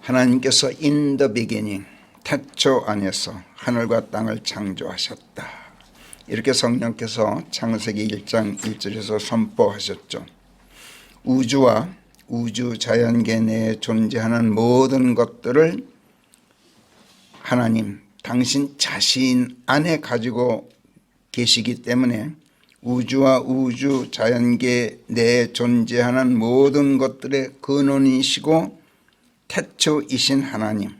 하나님께서 in the beginning, 태초 안에서 하늘과 땅을 창조하셨다. 이렇게 성령께서 창세기 1장 1절에서 선포하셨죠. 우주와 우주 자연계 내에 존재하는 모든 것들을 하나님, 당신 자신 안에 가지고 계시기 때문에 우주와 우주 자연계 내에 존재하는 모든 것들의 근원이시고 태초이신 하나님,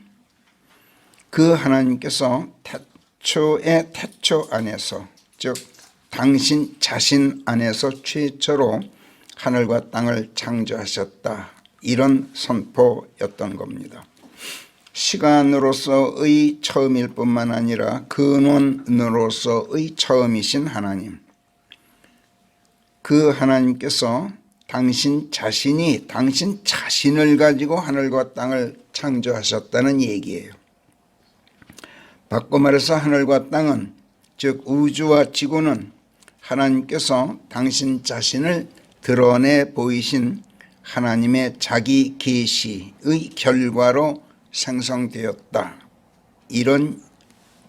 그 하나님께서 태초의 태초 안에서, 즉 당신 자신 안에서 최초로 하늘과 땅을 창조하셨다. 이런 선포였던 겁니다. 시간으로서의 처음일 뿐만 아니라 근원으로서의 처음이신 하나님, 그 하나님께서 당신 자신이 당신 자신을 가지고 하늘과 땅을 창조하셨다는 얘기예요. 바꿔 말해서 하늘과 땅은, 즉 우주와 지구는 하나님께서 당신 자신을 드러내 보이신 하나님의 자기 계시의 결과로 생성되었다. 이런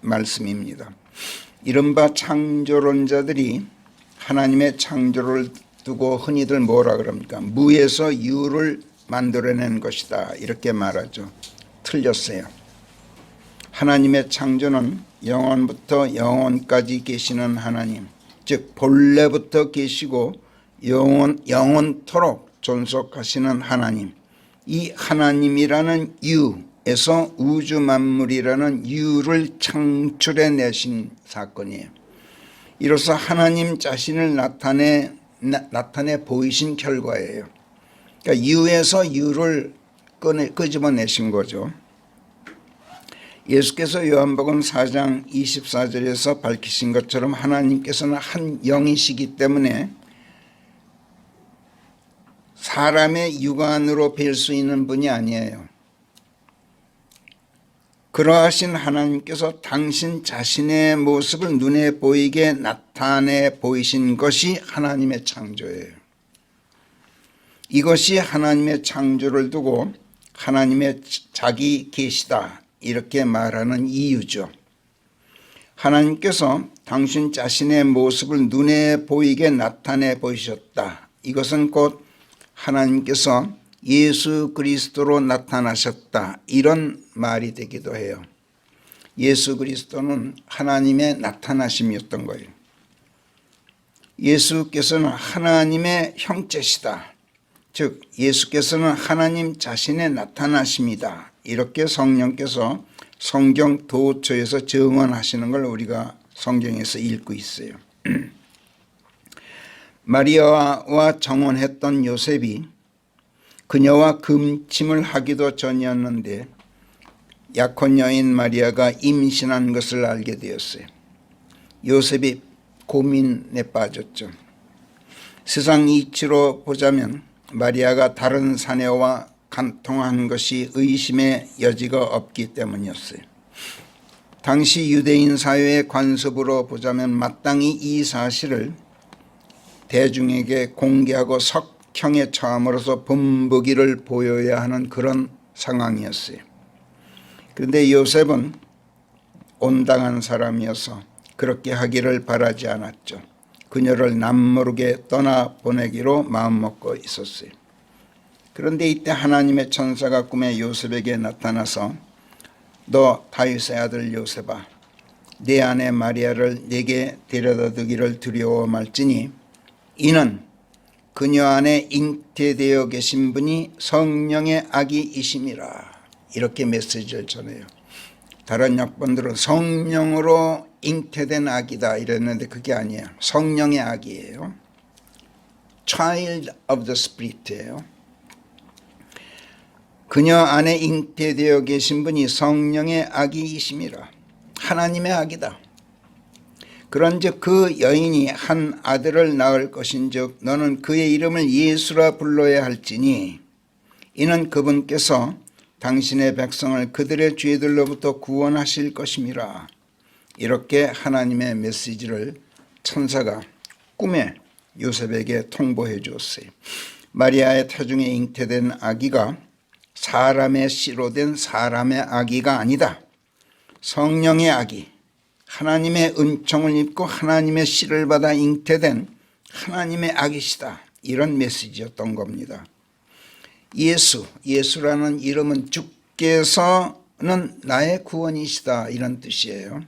말씀입니다. 이른바 창조론자들이 하나님의 창조를 두고 흔히들 뭐라 그럽니까? 무에서 유를 만들어낸 것이다. 이렇게 말하죠. 틀렸어요. 하나님의 창조는 영원부터 영원까지 계시는 하나님, 즉 본래부터 계시고 영원토록 존속하시는 하나님, 이 하나님이라는 유에서 우주 만물이라는 유를 창출해내신 사건이에요. 이로써 하나님 자신을 나타내 보이신 결과예요. 그러니까 유에서 유를 끄집어내신 거죠. 예수께서 요한복음 4장 24절에서 밝히신 것처럼 하나님께서는 한 영이시기 때문에 사람의 육안으로 뵐 수 있는 분이 아니에요. 그러하신 하나님께서 당신 자신의 모습을 눈에 보이게 나타내 보이신 것이 하나님의 창조예요. 이것이 하나님의 창조를 두고 하나님의 자기 계시다 이렇게 말하는 이유죠. 하나님께서 당신 자신의 모습을 눈에 보이게 나타내 보이셨다. 이것은 곧 하나님께서 예수 그리스도로 나타나셨다. 이런 말이 되기도 해요. 예수 그리스도는 하나님의 나타나심이었던 거예요. 예수께서는 하나님의 형체시다. 즉 예수께서는 하나님 자신의 나타나심이다. 이렇게 성령께서 성경 도처에서 증언하시는 걸 우리가 성경에서 읽고 있어요. 마리아와 정혼했던 요셉이 그녀와 금침을 하기도 전이었는데 약혼 여인 마리아가 임신한 것을 알게 되었어요. 요셉이 고민에 빠졌죠. 세상 이치로 보자면 마리아가 다른 사내와 간통한 것이 의심의 여지가 없기 때문이었어요. 당시 유대인 사회의 관습으로 보자면 마땅히 이 사실을 대중에게 공개하고 석형에 처함으로써 분부기를 보여야 하는 그런 상황이었어요. 그런데 요셉은 온당한 사람이어서 그렇게 하기를 바라지 않았죠. 그녀를 남모르게 떠나보내기로 마음먹고 있었어요. 그런데 이때 하나님의 천사가 꿈에 요셉에게 나타나서 너 다윗의 아들 요셉아, 내 아내 마리아를 내게 데려다 두기를 두려워 말지니 이는 그녀 안에 잉태되어 계신 분이 성령의 아기이심이라. 이렇게 메시지를 전해요. 다른 역본들은 성령으로 잉태된 아기다 이랬는데 그게 아니에요. 성령의 아기예요. Child of the Spirit예요. 그녀 안에 잉태되어 계신 분이 성령의 아기이심이라. 하나님의 아기다. 그런즉 그 여인이 한 아들을 낳을 것인즉 너는 그의 이름을 예수라 불러야 할지니 이는 그분께서 당신의 백성을 그들의 죄들로부터 구원하실 것임이라. 이렇게 하나님의 메시지를 천사가 꿈에 요셉에게 통보해 주었어요. 마리아의 태중에 잉태된 아기가 사람의 씨로 된 사람의 아기가 아니다. 성령의 아기, 하나님의 은총을 입고 하나님의 씨를 받아 잉태된 하나님의 아기시다. 이런 메시지였던 겁니다. 예수라는 이름은 주께서는 나의 구원이시다. 이런 뜻이에요.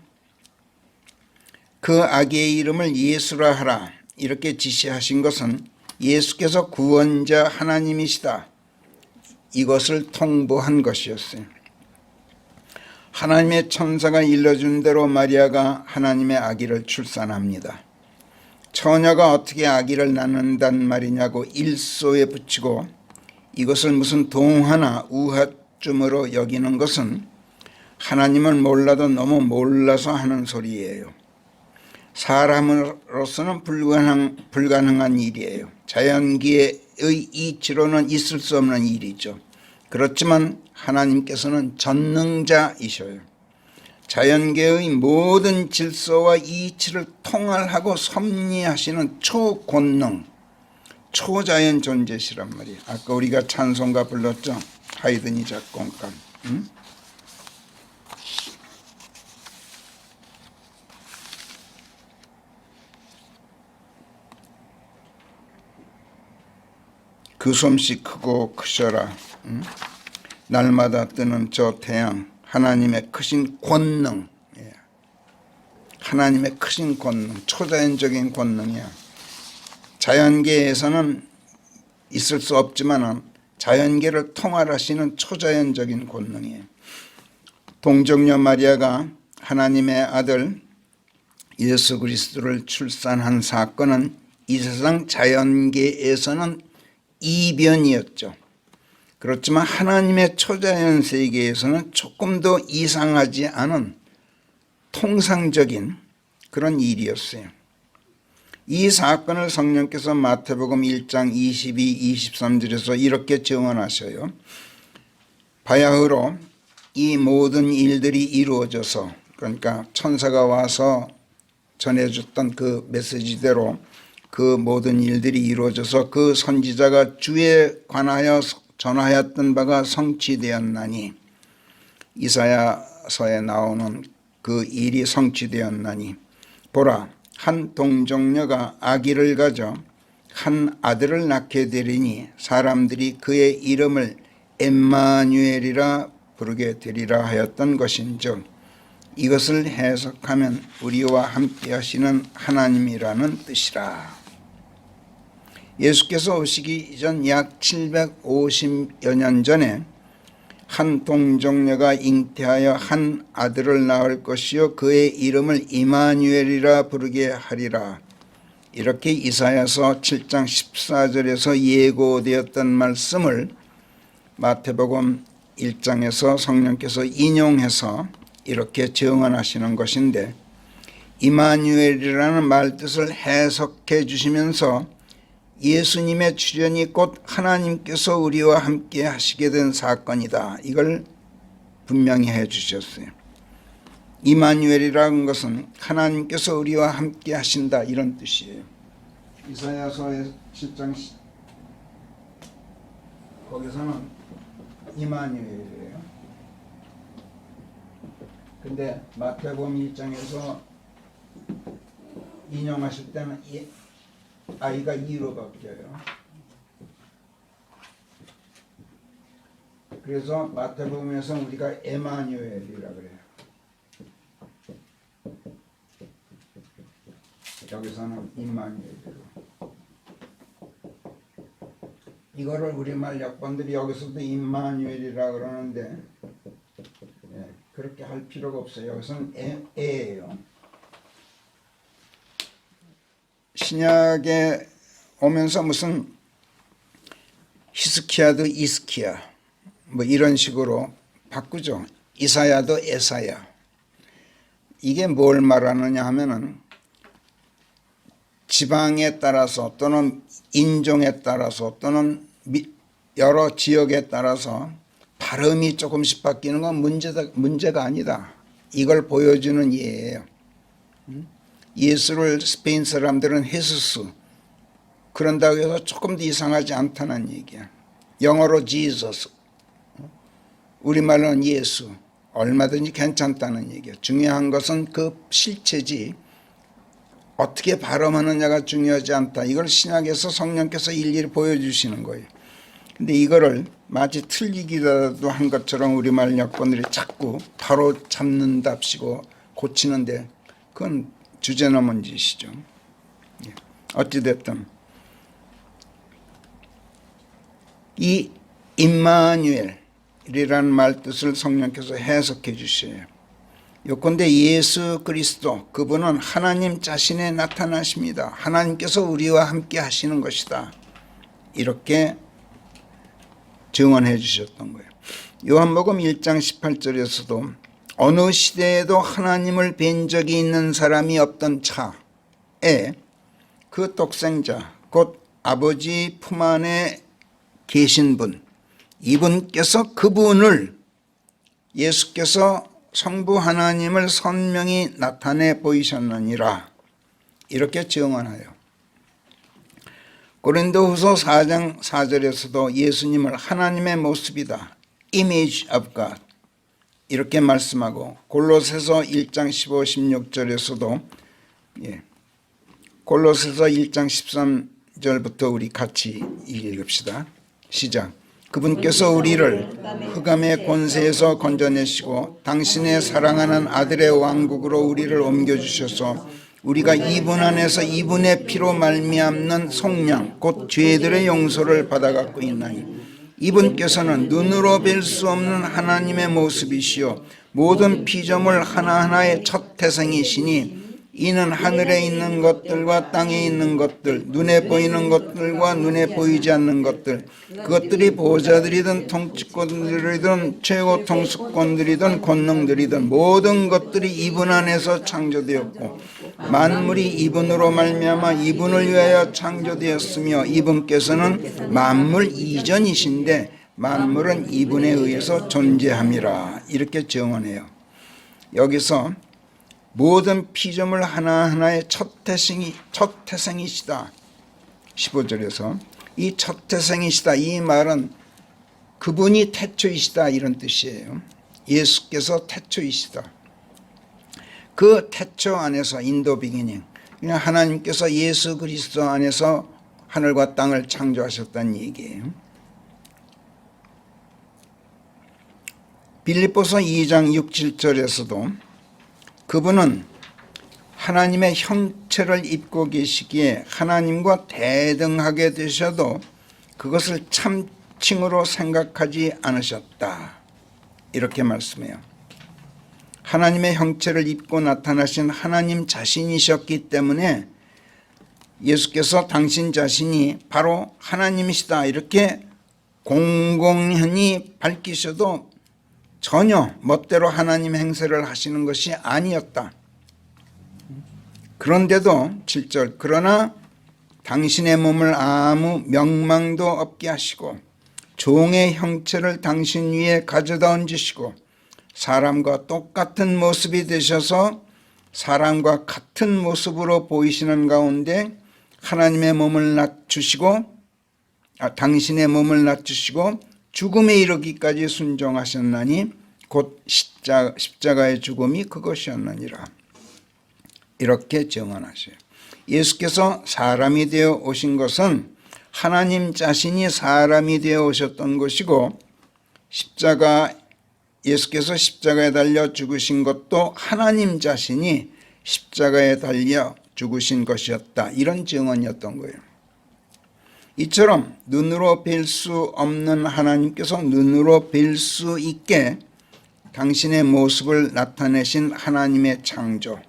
그 아기의 이름을 예수라 하라. 이렇게 지시하신 것은 예수께서 구원자 하나님이시다. 이것을 통보한 것이었어요. 하나님의 천사가 일러준 대로 마리아가 하나님의 아기를 출산합니다. 처녀가 어떻게 아기를 낳는단 말이냐고 일소에 붙이고 이것을 무슨 동화나 우화쯤으로 여기는 것은 하나님을 몰라도 너무 몰라서 하는 소리예요. 사람으로서는 불가능한 일이에요. 자연계의 이치로는 있을 수 없는 일이죠. 그렇지만 하나님께서는 전능자이셔요. 자연계의 모든 질서와 이치를 통할하고 섭리하시는 초권능, 초자연 존재시란 말이에요. 아까 우리가 찬송가 불렀죠. 하이드니 작곡가. 그 솜씨 크고 크셔라. 날마다 뜨는 저 태양, 하나님의 크신 권능. 하나님의 크신 권능, 초자연적인 권능이야. 자연계에서는 있을 수 없지만 자연계를 통할하시는 초자연적인 권능이에요. 동정녀 마리아가 하나님의 아들 예수 그리스도를 출산한 사건은 이 세상 자연계에서는 이변이었죠. 그렇지만 하나님의 초자연 세계에서는 조금 더 이상하지 않은 통상적인 그런 일이었어요. 이 사건을 성령께서 마태복음 1장 22, 23절에서 이렇게 증언하셔요. 바야흐로 이 모든 일들이 이루어져서, 그러니까 천사가 와서 전해줬던 그 메시지대로 그 모든 일들이 이루어져서 그 선지자가 주에 관하여 전하였던 바가 성취되었나니, 이사야서에 나오는 그 일이 성취되었나니, 보라, 한 동정녀가 아기를 가져 한 아들을 낳게 되리니 사람들이 그의 이름을 엠마누엘이라 부르게 되리라 하였던 것인즉, 이것을 해석하면 우리와 함께 하시는 하나님이라는 뜻이라. 예수께서 오시기 이전 약 750여 년 전에 한 동정녀가 잉태하여 한 아들을 낳을 것이요 그의 이름을 이마누엘이라 부르게 하리라. 이렇게 이사야서 7장 14절에서 예고되었던 말씀을 마태복음 1장에서 성령께서 인용해서 이렇게 증언하시는 것인데, 이마누엘이라는 말뜻을 해석해 주시면서 예수님의 출현이 곧 하나님께서 우리와 함께 하시게 된 사건이다. 이걸 분명히 해 주셨어요. 이마누엘이라는 것은 하나님께서 우리와 함께 하신다, 이런 뜻이에요. 이사야서의 7장 거기서는 이마누엘이에요. 근데 마태복음 1장에서 인용하실 때는 아이가 2로 바뀌어요. 그래서 마태복음에서 우리가 에마누엘이라 그래요. 여기서는 임마누엘이로. 이거를 우리말 역본들이 여기서도 임마누엘이라 그러는데 그렇게 할 필요가 없어요. 여기서는 에예요. 신약에 오면서 무슨 히스키야도 이스키야 뭐 이런 식으로 바꾸죠. 이사야도 에사야. 이게 뭘 말하느냐 하면은 지방에 따라서 또는 인종에 따라서 또는 여러 지역에 따라서 발음이 조금씩 바뀌는 건 문제가 아니다. 이걸 보여주는 예예요. 예수를 스페인 사람들은 헤수스 그런다고 해서 조금 더 이상하지 않다는 얘기야. 영어로 지저스, 우리말로는 예수, 얼마든지 괜찮다는 얘기예요. 중요한 것은 그 실체지 어떻게 발음하느냐가 중요하지 않다. 이걸 신약에서 성령께서 일일이 보여주시는 거예요. 근데 이거를 마치 틀리기라도 한 것처럼 우리말 여권들이 자꾸 바로 잡는답시고 고치는데 그건 주제넘은 짓이죠. 어찌됐든 이 임마누엘이라는 말 뜻을 성령께서 해석해 주셔요. 요컨대 예수 그리스도, 그분은 하나님 자신에 나타나십니다. 하나님께서 우리와 함께 하시는 것이다. 이렇게 증언해 주셨던 거예요. 요한복음 1장 18절에서도 어느 시대에도 하나님을 뵌 적이 있는 사람이 없던 차에 그 독생자, 곧 아버지 품 안에 계신 분, 이분께서 그분을 예수께서 성부 하나님을 선명히 나타내 보이셨느니라. 이렇게 증언하여 고린도후서 4장 4절에서도 예수님을 하나님의 모습이다, image of God, 이렇게 말씀하고 골로새서 1장 15, 16절에서도 골로새서 1장 13절부터 우리 같이 읽읍시다. 시작. 그분께서 우리를 흑암의 권세에서 건져내시고 당신의 사랑하는 아들의 왕국으로 우리를 옮겨주셔서 우리가 이분 안에서 이분의 피로 말미암는 속량 곧 죄들의 용서를 받아갖고 있나니 이분께서는 눈으로 뵐 수 없는 하나님의 모습이시요 모든 피조물 하나하나의 첫 태생이시니 이는 하늘에 있는 것들과 땅에 있는 것들, 눈에 보이는 것들과 눈에 보이지 않는 것들, 그것들이 보호자들이든 통치권들이든 최고 통수권들이든 권능들이든 모든 것들이 이분 안에서 창조되었고 만물이 이분으로 말미암아 이분을 위하여 창조되었으며 이분께서는 만물 이전이신데 만물은 이분에 의해서 존재함이라. 이렇게 증언해요. 여기서 모든 피조물 하나하나의 첫 태생이시다. 15절에서 이 첫 태생이시다, 이 말은 그분이 태초이시다 이런 뜻이에요. 예수께서 태초이시다. 그 태초 안에서 인도 비기닝, 그냥 하나님께서 예수 그리스도 안에서 하늘과 땅을 창조하셨다는 얘기예요. 빌립보서 2장 6, 7절에서도 그분은 하나님의 형체를 입고 계시기에 하나님과 대등하게 되셔도 그것을 참칭으로 생각하지 않으셨다. 이렇게 말씀해요. 하나님의 형체를 입고 나타나신 하나님 자신이셨기 때문에 예수께서 당신 자신이 바로 하나님이시다 이렇게 공공연히 밝히셔도 전혀 멋대로 하나님 행세를 하시는 것이 아니었다. 그런데도 7절 그러나 당신의 몸을 아무 명망도 없게 하시고 종의 형체를 당신 위에 가져다 얹으시고 사람과 똑같은 모습이 되셔서 사람과 같은 모습으로 보이시는 가운데 하나님의 몸을 낮추시고 당신의 몸을 낮추시고 죽음에 이르기까지 순종하셨나니 곧 십자가의 죽음이 그것이었느니라. 이렇게 증언하세요. 예수께서 사람이 되어 오신 것은 하나님 자신이 사람이 되어 오셨던 것이고 예수께서 십자가에 달려 죽으신 것도 하나님 자신이 십자가에 달려 죽으신 것이었다. 이런 증언이었던 거예요. 이처럼 눈으로 뵐 수 없는 하나님께서 눈으로 뵐 수 있게 당신의 모습을 나타내신 하나님의 창조,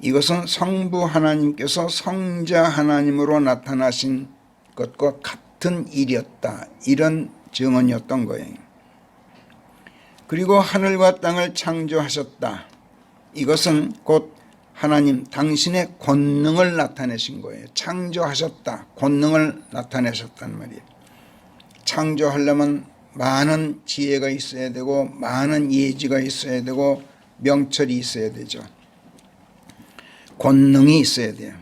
이것은 성부 하나님께서 성자 하나님으로 나타나신 것과 같은 일이었다. 이런 증언이었던 거예요. 그리고 하늘과 땅을 창조하셨다. 이것은 곧 하나님 당신의 권능을 나타내신 거예요. 창조하셨다. 권능을 나타내셨단 말이에요. 창조하려면 많은 지혜가 있어야 되고 많은 예지가 있어야 되고 명철이 있어야 되죠. 권능이 있어야 돼요.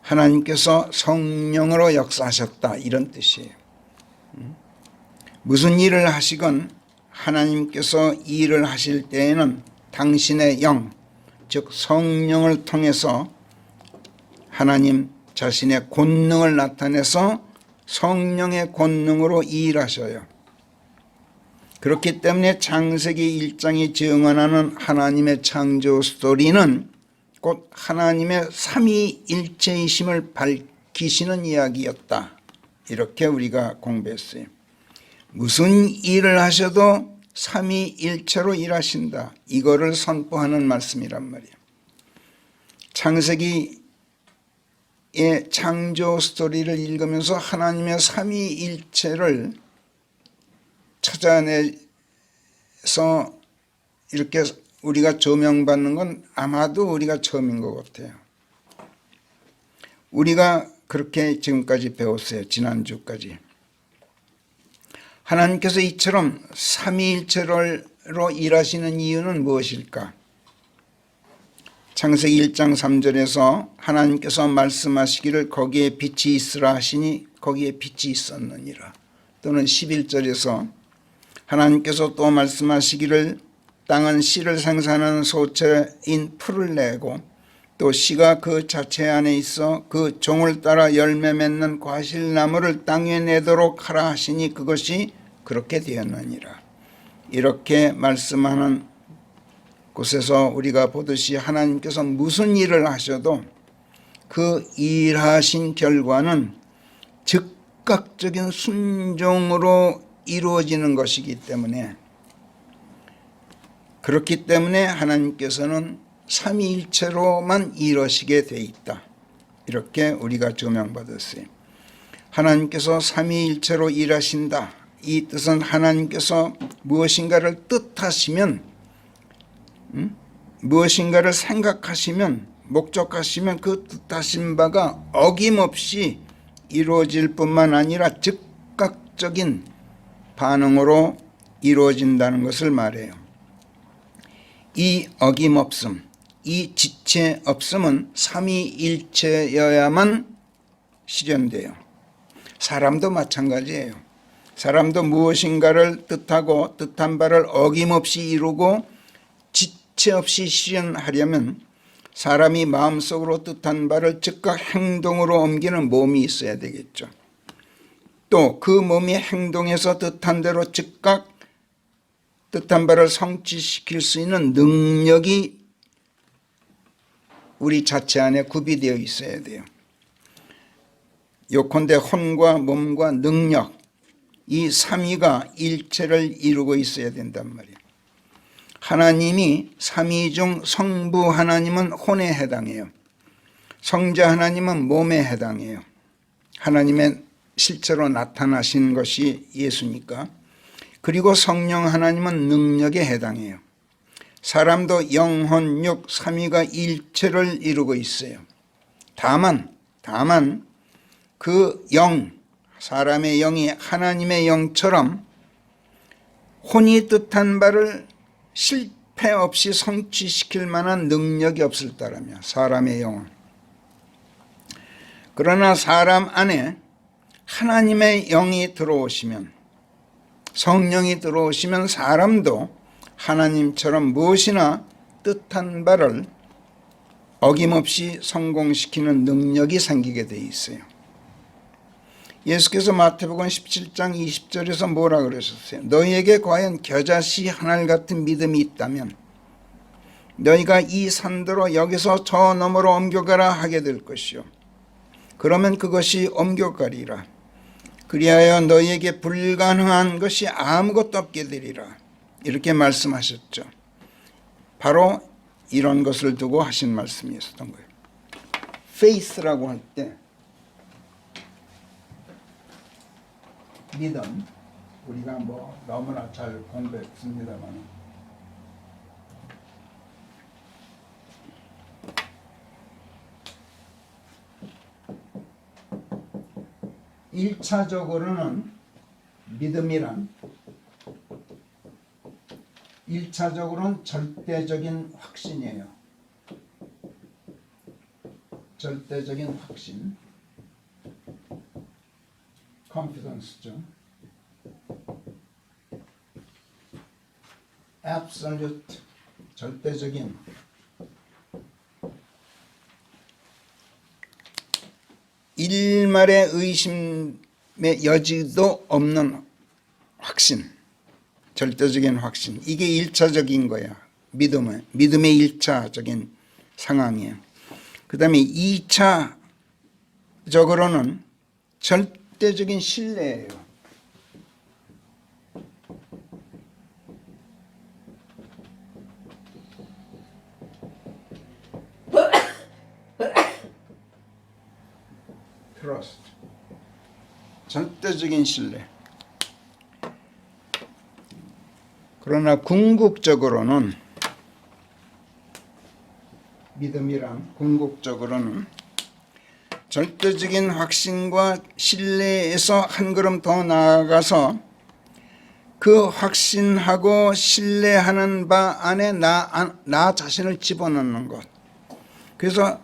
하나님께서 성령으로 역사하셨다. 이런 뜻이에요. 무슨 일을 하시건 하나님께서 일을 하실 때에는 당신의 영, 즉 성령을 통해서 하나님 자신의 권능을 나타내서 성령의 권능으로 일하셔요. 그렇기 때문에 창세기 1장이 증언하는 하나님의 창조 스토리는 곧 하나님의 삼위일체이심을 밝히시는 이야기였다. 이렇게 우리가 공부했어요. 무슨 일을 하셔도 삼위일체로 일하신다. 이거를 선포하는 말씀이란 말이에요. 창세기의 창조 스토리를 읽으면서 하나님의 삼위일체를 찾아내서 이렇게 우리가 조명받는 건 아마도 우리가 처음인 것 같아요. 우리가 그렇게 지금까지 배웠어요. 지난주까지. 하나님께서 이처럼 삼위일체로 일하시는 이유는 무엇일까? 창세기 1장 3절에서 하나님께서 말씀하시기를 거기에 빛이 있으라 하시니 거기에 빛이 있었느니라. 또는 11절에서 하나님께서 또 말씀하시기를 땅은 씨를 생산하는 소체인 풀을 내고 또 씨가 그 자체 안에 있어 그 종을 따라 열매 맺는 과실나무를 땅에 내도록 하라 하시니 그것이 그렇게 되었느니라. 이렇게 말씀하는 곳에서 우리가 보듯이 하나님께서 무슨 일을 하셔도 그 일하신 결과는 즉각적인 순종으로 이루어지는 것이기 때문에, 그렇기 때문에 하나님께서는 삼위일체로만 일하시게 돼 있다. 이렇게 우리가 조명받았어요. 하나님께서 삼위일체로 일하신다. 이 뜻은 하나님께서 무엇인가를 뜻하시면, 무엇인가를 생각하시면, 목적하시면 그 뜻하신 바가 어김없이 이루어질 뿐만 아니라 즉각적인 반응으로 이루어진다는 것을 말해요. 이 어김없음, 이 지체 없음은 삼위일체여야만 실현돼요. 사람도 마찬가지예요. 사람도 무엇인가를 뜻하고 뜻한 바를 어김없이 이루고 지체 없이 실현하려면 사람이 마음속으로 뜻한 바를 즉각 행동으로 옮기는 몸이 있어야 되겠죠. 또 그 몸이 행동해서 뜻한 대로 즉각 뜻한 바를 성취시킬 수 있는 능력이 우리 자체 안에 구비되어 있어야 돼요. 요컨대 혼과 몸과 능력, 이 삼위가 일체를 이루고 있어야 된단 말이에요. 하나님이 삼위 중 성부 하나님은 혼에 해당해요. 성자 하나님은 몸에 해당해요. 하나님의 실제로 나타나신 것이 예수니까. 그리고 성령 하나님은 능력에 해당해요. 사람도 영혼, 육, 삼위가 일체를 이루고 있어요. 다만 그 영, 사람의 영이 하나님의 영처럼 혼이 뜻한 바를 실패 없이 성취시킬 만한 능력이 없을 따르며 사람의 영은. 그러나 사람 안에 하나님의 영이 들어오시면, 성령이 들어오시면 사람도 하나님처럼 무엇이나 뜻한 바를 어김없이 성공시키는 능력이 생기게 돼 있어요. 예수께서 마태복음 17장 20절에서 뭐라 그러셨어요? 너희에게 과연 겨자씨 하나 같은 믿음이 있다면 너희가 이 산더러 여기서 저 너머로 옮겨가라 하게 될 것이요. 그러면 그것이 옮겨가리라. 그리하여 너희에게 불가능한 것이 아무것도 없게 되리라. 이렇게 말씀하셨죠. 바로 이런 것을 두고 하신 말씀이었던 거예요. faith라고 할 때 믿음, 우리가 너무나 잘 공부했습니다만 일차적으로는 믿음이란 1차적으로는 절대적인 확신이에요. 절대적인 확신, confidence죠. absolute, 절대적인 일말의 의심의 여지도 없는 확신, 절대적인 확신. 이게 1차적인 거야. 믿음의 1차적인 상황이에요. 그 다음에 2차적으로는 절대적인 신뢰예요. 트러스트. 절대적인 신뢰. 그러나 궁극적으로는 믿음이란 궁극적으로는 절대적인 확신과 신뢰에서 한 걸음 더 나아가서 그 확신하고 신뢰하는 바 안에 나 자신을 집어넣는 것. 그래서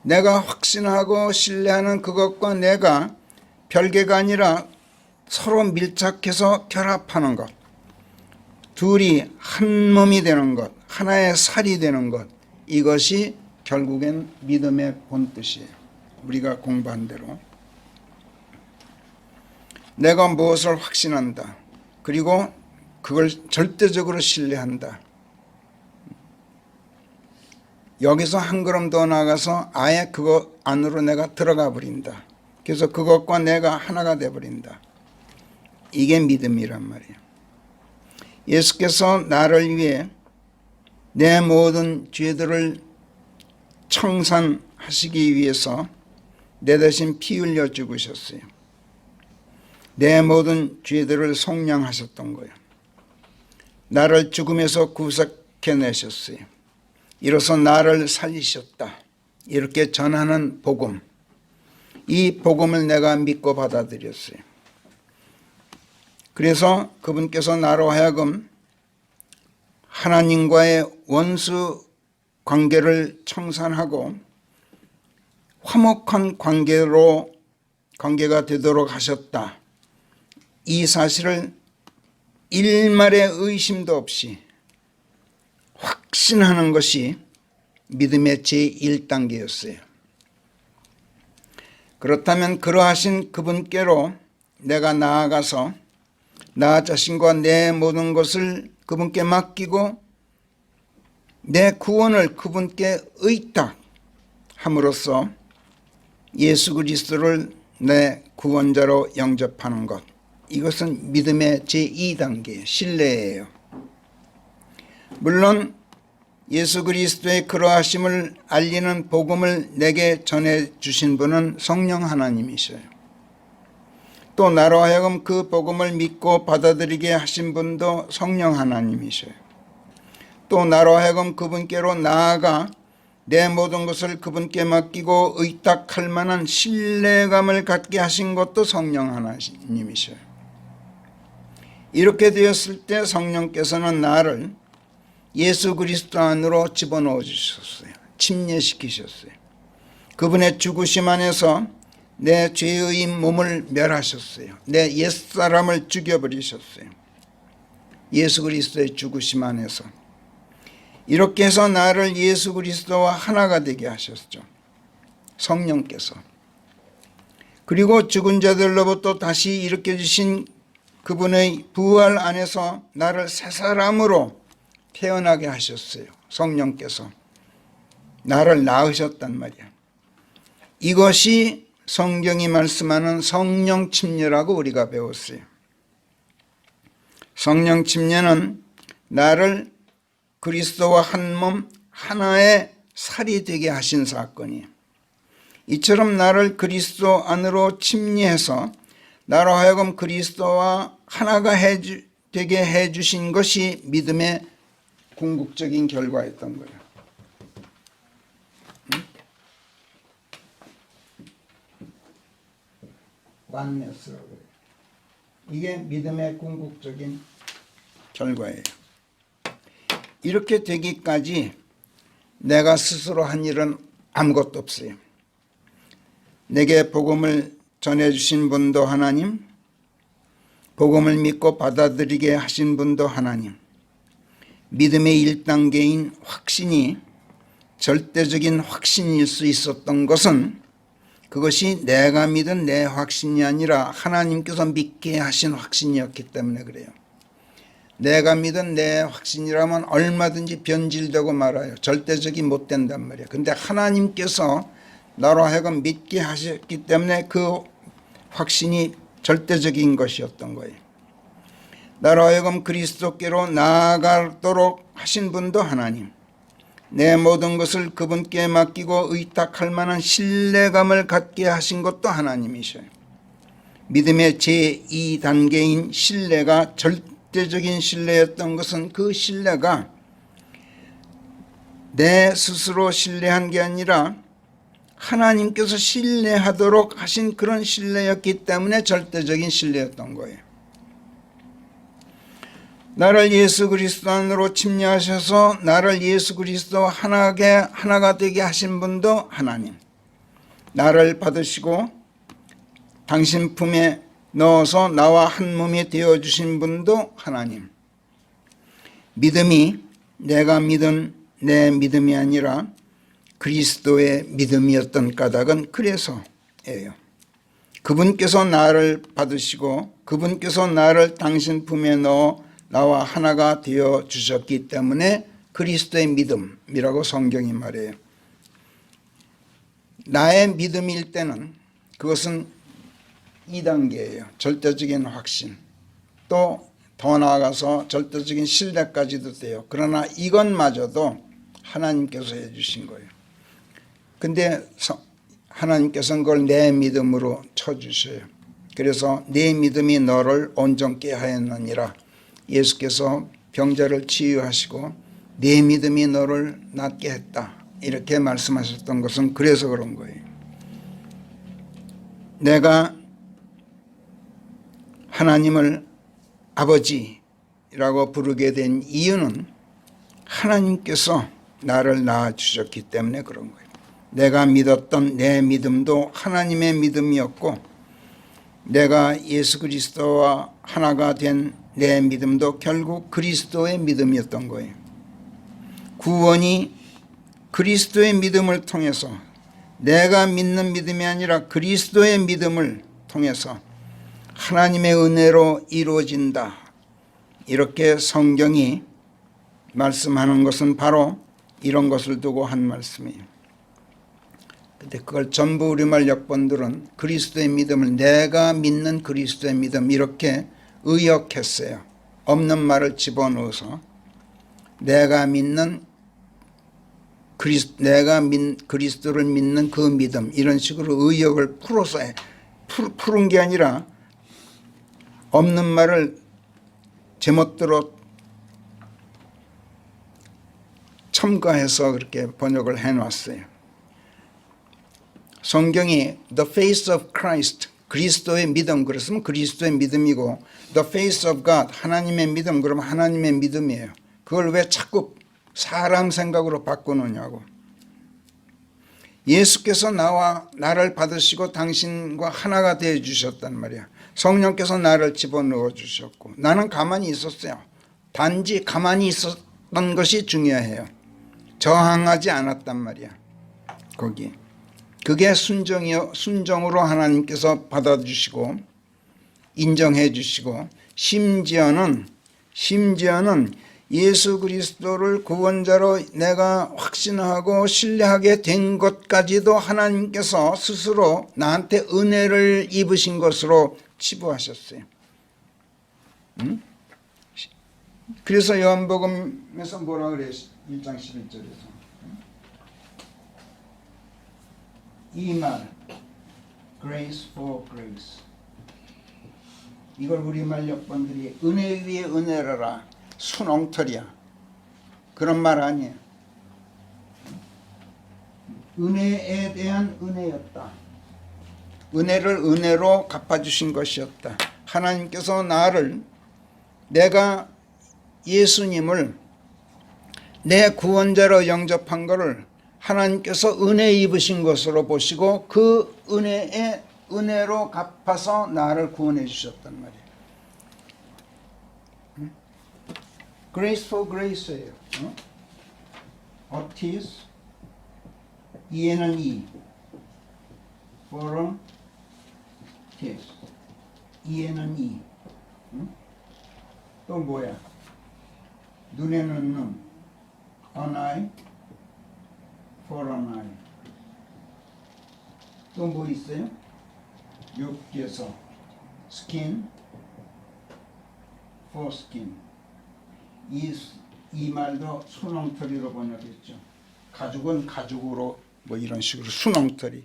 내가 확신하고 신뢰하는 그것과 내가 별개가 아니라 서로 밀착해서 결합하는 것. 둘이 한 몸이 되는 것, 하나의 살이 되는 것. 이것이 결국엔 믿음의 본뜻이에요. 우리가 공부한 대로. 내가 무엇을 확신한다. 그리고 그걸 절대적으로 신뢰한다. 여기서 한 걸음 더 나가서 아예 그것 안으로 내가 들어가 버린다. 그래서 그것과 내가 하나가 돼 버린다. 이게 믿음이란 말이에요. 예수께서 나를 위해 내 모든 죄들을 청산하시기 위해서 내 대신 피 흘려 죽으셨어요. 내 모든 죄들을 속량하셨던 거예요. 나를 죽음에서 구속해내셨어요. 이로써 나를 살리셨다. 이렇게 전하는 복음. 이 복음을 내가 믿고 받아들였어요. 그래서 그분께서 나로 하여금 하나님과의 원수 관계를 청산하고 화목한 관계가 되도록 하셨다. 이 사실을 일말의 의심도 없이 확신하는 것이 믿음의 제1단계였어요. 그렇다면 그러하신 그분께로 내가 나아가서 나 자신과 내 모든 것을 그분께 맡기고 내 구원을 그분께 의탁함으로써 예수 그리스도를 내 구원자로 영접하는 것. 이것은 믿음의 제2단계 신뢰예요. 물론 예수 그리스도의 그러하심을 알리는 복음을 내게 전해주신 분은 성령 하나님이셔요. 또 나로 하여금 그 복음을 믿고 받아들이게 하신 분도 성령 하나님이셔요. 또 나로 하여금 그분께로 나아가 내 모든 것을 그분께 맡기고 의탁할 만한 신뢰감을 갖게 하신 것도 성령 하나님이셔요. 이렇게 되었을 때 성령께서는 나를 예수 그리스도 안으로 집어넣어 주셨어요. 침례시키셨어요. 그분의 죽으심 안에서 내 죄의 몸을 멸하셨어요. 내 옛사람을 죽여버리셨어요. 예수 그리스도의 죽으심 안에서. 이렇게 해서 나를 예수 그리스도와 하나가 되게 하셨죠. 성령께서. 그리고 죽은 자들로부터 다시 일으켜주신 그분의 부활 안에서 나를 새 사람으로 태어나게 하셨어요. 성령께서. 나를 낳으셨단 말이야. 이것이 성경이 말씀하는 성령 침례라고 우리가 배웠어요. 성령 침례는 나를 그리스도와 한 몸 하나의 살이 되게 하신 사건이에요. 이처럼 나를 그리스도 안으로 침례해서 나로 하여금 그리스도와 하나가 되게 해주신 것이 믿음의 궁극적인 결과였던 거예요. 완네스라고 해요. 이게 믿음의 궁극적인 결과예요. 이렇게 되기까지 내가 스스로 한 일은 아무것도 없어요. 내게 복음을 전해주신 분도 하나님, 복음을 믿고 받아들이게 하신 분도 하나님, 믿음의 1단계인 확신이 절대적인 확신일 수 있었던 것은 그것이 내가 믿은 내 확신이 아니라 하나님께서 믿게 하신 확신이었기 때문에 그래요. 내가 믿은 내 확신이라면 얼마든지 변질되고 말아요. 절대적이 못 된단 말이에요. 근데 하나님께서 나로 하여금 믿게 하셨기 때문에 그 확신이 절대적인 것이었던 거예요. 나로 하여금 그리스도께로 나아가도록 하신 분도 하나님, 내 모든 것을 그분께 맡기고 의탁할 만한 신뢰감을 갖게 하신 것도 하나님이셔요. 믿음의 제2단계인 신뢰가 절대적인 신뢰였던 것은 그 신뢰가 내 스스로 신뢰한 게 아니라 하나님께서 신뢰하도록 하신 그런 신뢰였기 때문에 절대적인 신뢰였던 거예요. 나를 예수 그리스도 안으로 침략하셔서 나를 예수 그리스도와 하나가 되게 하신 분도 하나님, 나를 받으시고 당신 품에 넣어서 나와 한 몸이 되어주신 분도 하나님. 믿음이 내가 믿은 내 믿음이 아니라 그리스도의 믿음이었던 까닭은 그래서예요. 그분께서 나를 받으시고 그분께서 나를 당신 품에 넣어 나와 하나가 되어 주셨기 때문에 그리스도의 믿음이라고 성경이 말해요. 나의 믿음일 때는 그것은 2단계예요. 절대적인 확신, 또 더 나아가서 절대적인 신뢰까지도 돼요. 그러나 이것마저도 하나님께서 해주신 거예요. 근데 하나님께서는 그걸 내 믿음으로 쳐주셔요. 그래서 내 믿음이 너를 온전케 하였느니라. 예수께서 병자를 치유하시고 내 믿음이 너를 낫게 했다, 이렇게 말씀하셨던 것은 그래서 그런 거예요. 내가 하나님을 아버지라고 부르게 된 이유는 하나님께서 나를 낳아주셨기 때문에 그런 거예요. 내가 믿었던 내 믿음도 하나님의 믿음이었고 내가 예수 그리스도와 하나가 된 내 믿음도 결국 그리스도의 믿음이었던 거예요. 구원이 그리스도의 믿음을 통해서, 내가 믿는 믿음이 아니라 그리스도의 믿음을 통해서 하나님의 은혜로 이루어진다, 이렇게 성경이 말씀하는 것은 바로 이런 것을 두고 한 말씀이에요. 근데 그걸 전부 우리말 역본들은 그리스도의 믿음을, 내가 믿는 그리스도의 믿음, 이렇게 의역했어요. 없는 말을 집어넣어서 내가 그리스도를 믿는 그 믿음, 이런 식으로 의역을 풀어서 푸른 게 아니라 없는 말을 제멋대로 첨가해서 그렇게 번역을 해놨어요. 성경이 The face of Christ, 그리스도의 믿음, 그랬으면 그리스도의 믿음이고, The face of God, 하나님의 믿음, 그러면 하나님의 믿음이에요. 그걸 왜 자꾸 사람 생각으로 바꾸느냐고. 예수께서 나를 받으시고 당신과 하나가 되어 주셨단 말이야. 성령께서 나를 집어넣어 주셨고 나는 가만히 있었어요. 단지 가만히 있었던 것이 중요해요. 저항하지 않았단 말이야. 거기 그게 순정으로 하나님께서 받아주시고 인정해 주시고, 심지어는 예수 그리스도를 구원자로 내가 확신하고 신뢰하게 된 것까지도 하나님께서 스스로 나한테 은혜를 입으신 것으로 치부하셨어요. 그래서 요한복음에서 뭐라 그래요? 1장 11절에서 이 말, grace for grace, 이걸 우리말 역본들이 은혜 위에 은혜라라, 순엉터리야, 그런 말 아니에요. 은혜에 대한 은혜였다. 은혜를 은혜로 갚아주신 것이었다. 하나님께서 내가 예수님을 내 구원자로 영접한 것을 하나님께서 은혜 입으신 것으로 보시고 그 은혜에 은혜로 갚아서 나를 구원해 주셨단 말이에요. grace for grace예요. 어티스 이에는 이 for은 tis 이에는 이 또 뭐야? 눈에는 눈 an eye for an eye 또 뭐 있어요? 육에서 skin for skin 이 말도 순엉터리로 번역했죠. 가죽은 가죽으로 뭐 이런 식으로 순엉터리.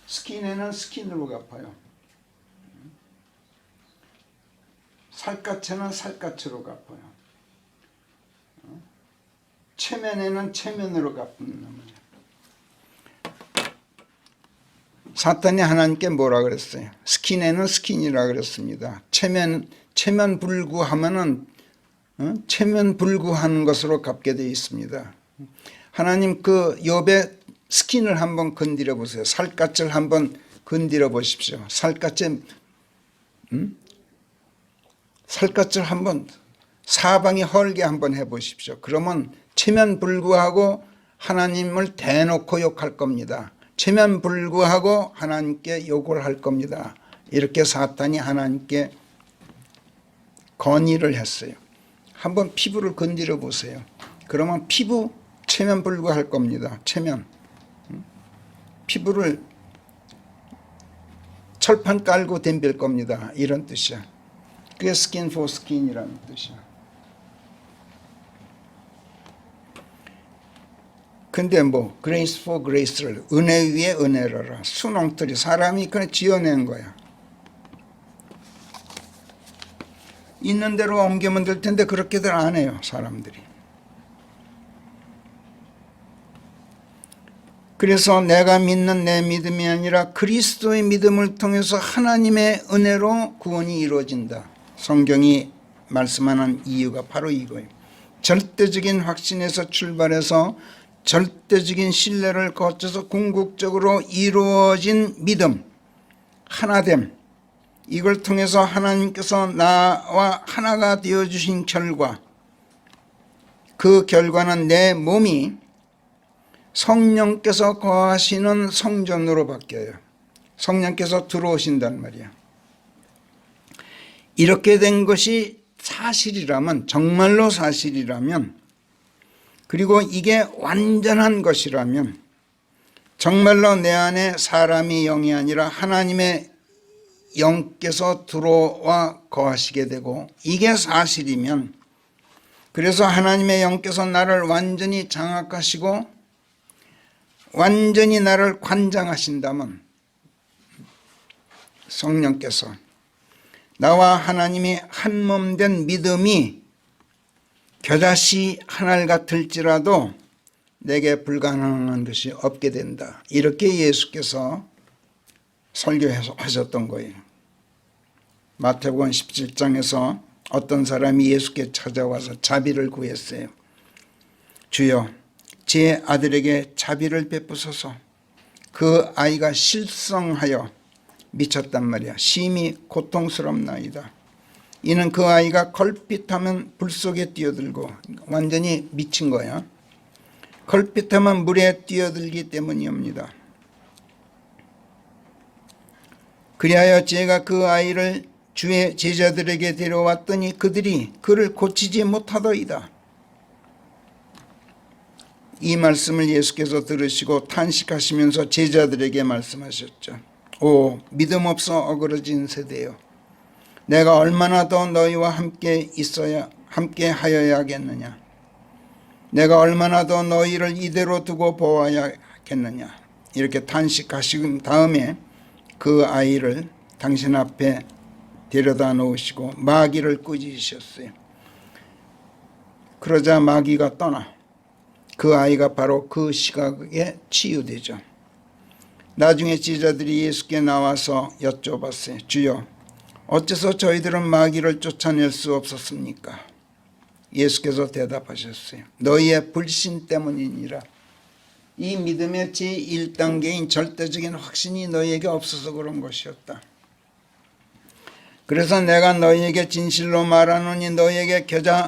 스킨에는 스킨으로 갚아요. 살갗에는 살갗으로 갚아요. 체면에는 체면으로 갚는 놈이에요. 사탄이 하나님께 뭐라 그랬어요? 스킨에는 스킨이라 그랬습니다. 체면 불구하면은 체면 불구하는 것으로 갚게 되어 있습니다. 하나님 그 욥의 스킨을 한번 건드려 보세요. 살갗을 한번 건드려 보십시오. 살갗을 한번 사방이 헐게 한번 해 보십시오. 그러면 체면 불구하고 하나님을 대놓고 욕할 겁니다. 체면 불구하고 하나님께 욕을 할 겁니다. 이렇게 사탄이 하나님께 건의를 했어요. 한번 피부를 건드려 보세요. 그러면 피부 체면 불구할 겁니다. 체면. 피부를 철판 깔고 덤빌 겁니다. 이런 뜻이야. 그게 스킨 포 스킨이라는 뜻이야. 근데 뭐 그레이스 포 그레이스를 은혜 위에 은혜를 순엉터리 사람이 그냥 지어낸 거야. 있는 대로 옮기면 될 텐데 그렇게들 안 해요. 사람들이. 그래서 내가 믿는 내 믿음이 아니라 그리스도의 믿음을 통해서 하나님의 은혜로 구원이 이루어진다. 성경이 말씀하는 이유가 바로 이거예요. 절대적인 확신에서 출발해서 절대적인 신뢰를 거쳐서 궁극적으로 이루어진 믿음, 하나됨, 이걸 통해서 하나님께서 나와 하나가 되어주신 결과, 그 결과는 내 몸이 성령께서 거하시는 성전으로 바뀌어요. 성령께서 들어오신단 말이야. 이렇게 된 것이 사실이라면, 정말로 사실이라면, 그리고 이게 완전한 것이라면, 정말로 내 안에 사람이 영이 아니라 하나님의 영께서 들어와 거하시게 되고, 이게 사실이면, 그래서 하나님의 영께서 나를 완전히 장악하시고 완전히 나를 관장하신다면, 성령께서 나와 하나님이 한 몸 된 믿음이 겨자씨 하나 같을지라도 내게 불가능한 것이 없게 된다. 이렇게 예수께서 설교하셨던 거예요. 마태복음 17장에서 어떤 사람이 예수께 찾아와서 자비를 구했어요. 주여, 제 아들에게 자비를 베푸소서. 그 아이가 실성하여 미쳤단 말이야. 심히 고통스럽나이다. 이는 그 아이가 걸핏하면 불 속에 뛰어들고, 완전히 미친 거야. 걸핏하면 물에 뛰어들기 때문이옵니다. 그리하여 제가 그 아이를 주의 제자들에게 데려왔더니 그들이 그를 고치지 못하더이다. 이 말씀을 예수께서 들으시고 탄식하시면서 제자들에게 말씀하셨죠. 오, 믿음 없어 어그러진 세대여, 내가 얼마나 더 너희와 함께 하여야겠느냐. 내가 얼마나 더 너희를 이대로 두고 보아야겠느냐. 이렇게 탄식하신 다음에 그 아이를 당신 앞에 데려다 놓으시고 마귀를 꾸짖으셨어요. 그러자 마귀가 떠나 그 아이가 바로 그 시각에 치유되죠. 나중에 제자들이 예수께 나와서 여쭤봤어요. 주여, 어째서 저희들은 마귀를 쫓아낼 수 없었습니까? 예수께서 대답하셨어요. 너희의 불신 때문이니라. 이 믿음의 제1단계인 절대적인 확신이 너희에게 없어서 그런 것이었다. 그래서 내가 너희에게 진실로 말하노니 너희에게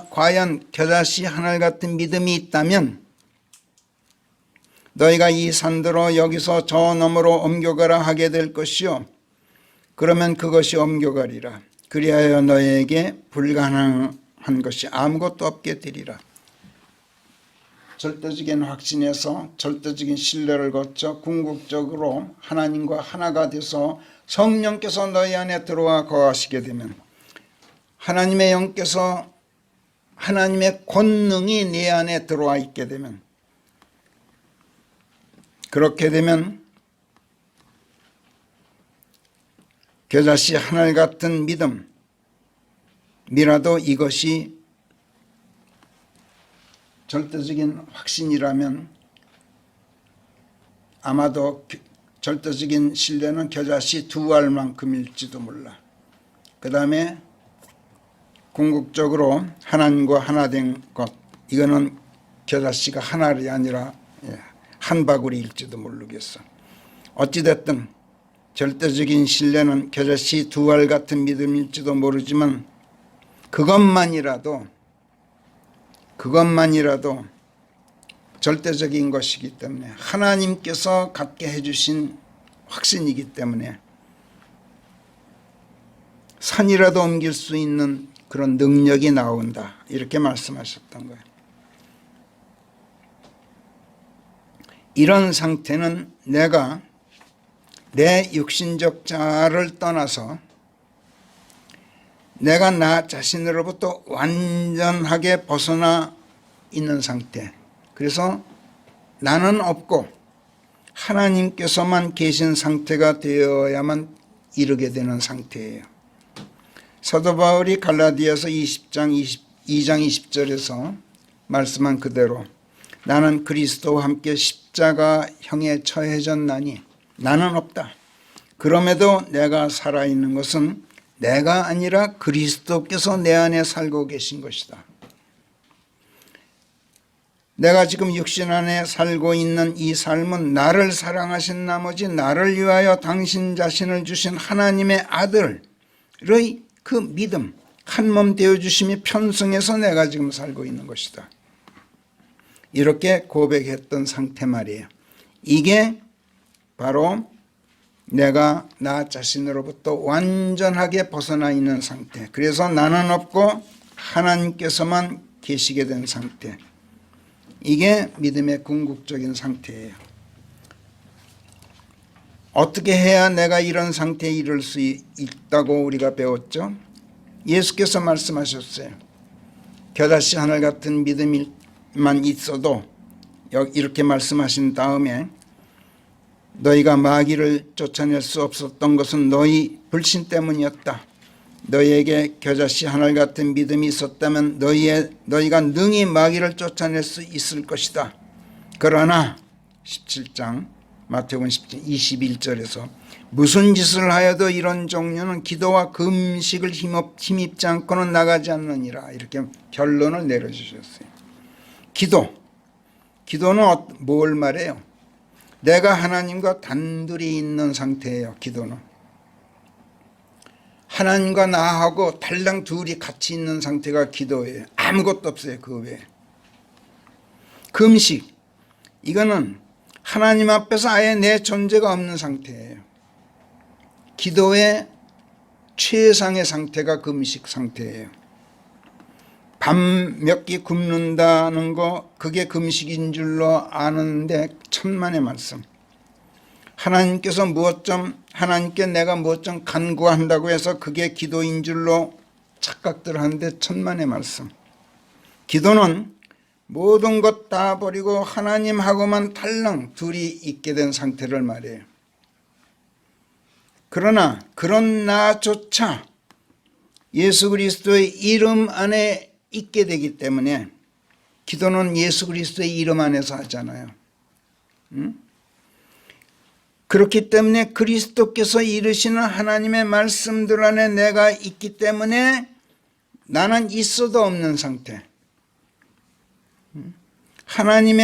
과연 겨자씨 하늘 같은 믿음이 있다면 너희가 이 산들어 여기서 저 너머로 옮겨가라 하게 될 것이요 그러면 그것이 옮겨가리라. 그리하여 너희에게 불가능한 것이 아무것도 없게 되리라. 절대적인 확신에서 절대적인 신뢰를 거쳐 궁극적으로 하나님과 하나가 돼서 성령께서 너희 안에 들어와 거하시게 되면 하나님의 영께서 하나님의 권능이 네 안에 들어와 있게 되면 그렇게 되면 겨자씨 하늘 같은 믿음이라도 이것이 절대적인 확신이라면 아마도 절대적인 신뢰는 겨자씨 두 알만큼일지도 몰라. 그 다음에 궁극적으로 하나님과 하나 된 것, 이거는 겨자씨가 한 알이 아니라 한 바구리일지도 모르겠어. 어찌됐든 절대적인 신뢰는 겨자씨 두 알 같은 믿음일지도 모르지만 그것만이라도 절대적인 것이기 때문에 하나님께서 갖게 해주신 확신이기 때문에 산이라도 옮길 수 있는 그런 능력이 나온다. 이렇게 말씀하셨던 거예요. 이런 상태는 내가 내 육신적 자아를 떠나서 내가 나 자신으로부터 완전하게 벗어나 있는 상태. 그래서 나는 없고 하나님께서만 계신 상태가 되어야만 이르게 되는 상태예요. 사도 바울이 갈라디아서 2장 20절에서 말씀한 그대로 나는 그리스도와 함께 십자가형에 처해졌나니 나는 없다. 그럼에도 내가 살아있는 것은 내가 아니라 그리스도께서 내 안에 살고 계신 것이다. 내가 지금 육신 안에 살고 있는 이 삶은 나를 사랑하신 나머지 나를 위하여 당신 자신을 주신 하나님의 아들의 그 믿음, 한몸 되어주심이 편성해서 내가 지금 살고 있는 것이다. 이렇게 고백했던 상태 말이에요. 이게 바로 내가 나 자신으로부터 완전하게 벗어나 있는 상태. 그래서 나는 없고 하나님께서만 계시게 된 상태. 이게 믿음의 궁극적인 상태예요. 어떻게 해야 내가 이런 상태에 이를 수 있다고 우리가 배웠죠? 예수께서 말씀하셨어요. 겨자씨 하늘 같은 믿음만 있어도 이렇게 말씀하신 다음에 너희가 마귀를 쫓아낼 수 없었던 것은 너희 불신 때문이었다. 너희에게 겨자씨 하늘 같은 믿음이 있었다면 너희가 능히 마귀를 쫓아낼 수 있을 것이다. 그러나 17장 마태복음 17장 21절에서 무슨 짓을 하여도 이런 종류는 기도와 금식을 힘입지 않고는 나가지 않느니라. 이렇게 결론을 내려주셨어요. 기도는 뭘 말해요? 내가 하나님과 단둘이 있는 상태예요. 기도는 하나님과 나하고 달랑 둘이 같이 있는 상태가 기도예요. 아무것도 없어요. 그 외에. 금식, 이거는 하나님 앞에서 아예 내 존재가 없는 상태예요. 기도의 최상의 상태가 금식 상태예요. 밤 몇 끼 굶는다는 거, 그게 금식인 줄로 아는데 천만의 말씀. 하나님께 내가 무엇 좀 간구한다고 해서 그게 기도인 줄로 착각들 하는데 천만의 말씀. 기도는 모든 것 다 버리고 하나님하고만 달랑 둘이 있게 된 상태를 말해요. 그러나 그런 나조차 예수 그리스도의 이름 안에 있게 되기 때문에 기도는 예수 그리스도의 이름 안에서 하잖아요. 그렇기 때문에 그리스도께서 이르시는 하나님의 말씀들 안에 내가 있기 때문에 나는 있어도 없는 상태. 하나님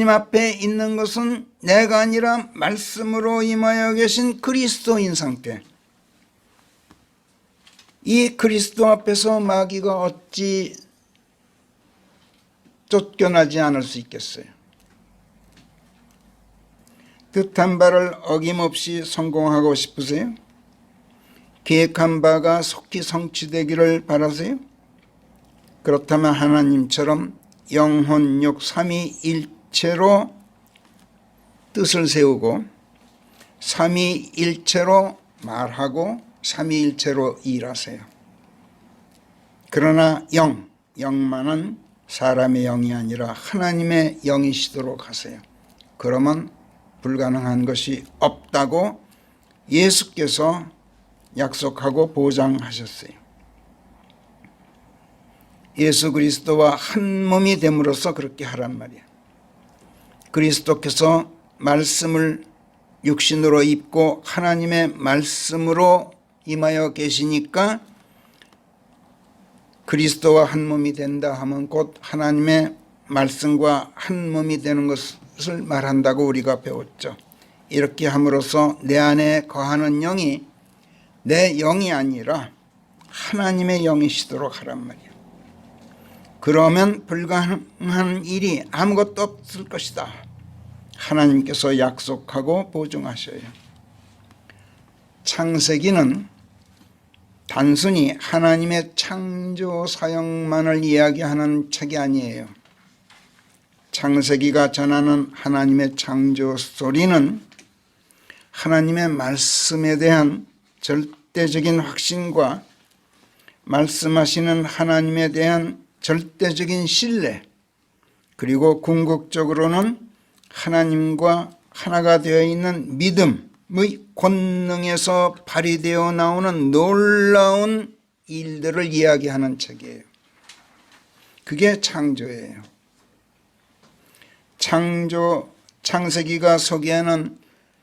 앞에 있는 것은 내가 아니라 말씀으로 임하여 계신 그리스도인 상태. 이 그리스도 앞에서 마귀가 어찌 쫓겨나지 않을 수 있겠어요? 뜻한 바를 어김없이 성공하고 싶으세요? 계획한 바가 속히 성취되기를 바라세요? 그렇다면 하나님처럼 영혼, 육, 삼위일체로 뜻을 세우고 삼위일체로 말하고 삼위일체로 일하세요. 그러나 영만은 사람의 영이 아니라 하나님의 영이시도록 하세요. 그러면 불가능한 것이 없다고 예수께서 약속하고 보장하셨어요. 예수 그리스도와 한 몸이 됨으로써 그렇게 하란 말이에요. 그리스도께서 말씀을 육신으로 입고 하나님의 말씀으로 임하여 계시니까 그리스도와 한 몸이 된다 하면 곧 하나님의 말씀과 한 몸이 되는 것을 말한다고 우리가 배웠죠. 이렇게 함으로써 내 안에 거하는 영이 내 영이 아니라 하나님의 영이시도록 하란 말이에요. 그러면 불가능한 일이 아무것도 없을 것이다. 하나님께서 약속하고 보증하셔요. 창세기는 단순히 하나님의 창조 사역만을 이야기하는 책이 아니에요. 창세기가 전하는 하나님의 창조 스토리는 하나님의 말씀에 대한 절대적인 확신과 말씀하시는 하나님에 대한 절대적인 신뢰, 그리고 궁극적으로는 하나님과 하나가 되어 있는 믿음의 권능에서 발휘되어 나오는 놀라운 일들을 이야기하는 책이에요. 그게 창조예요. 창세기가 소개하는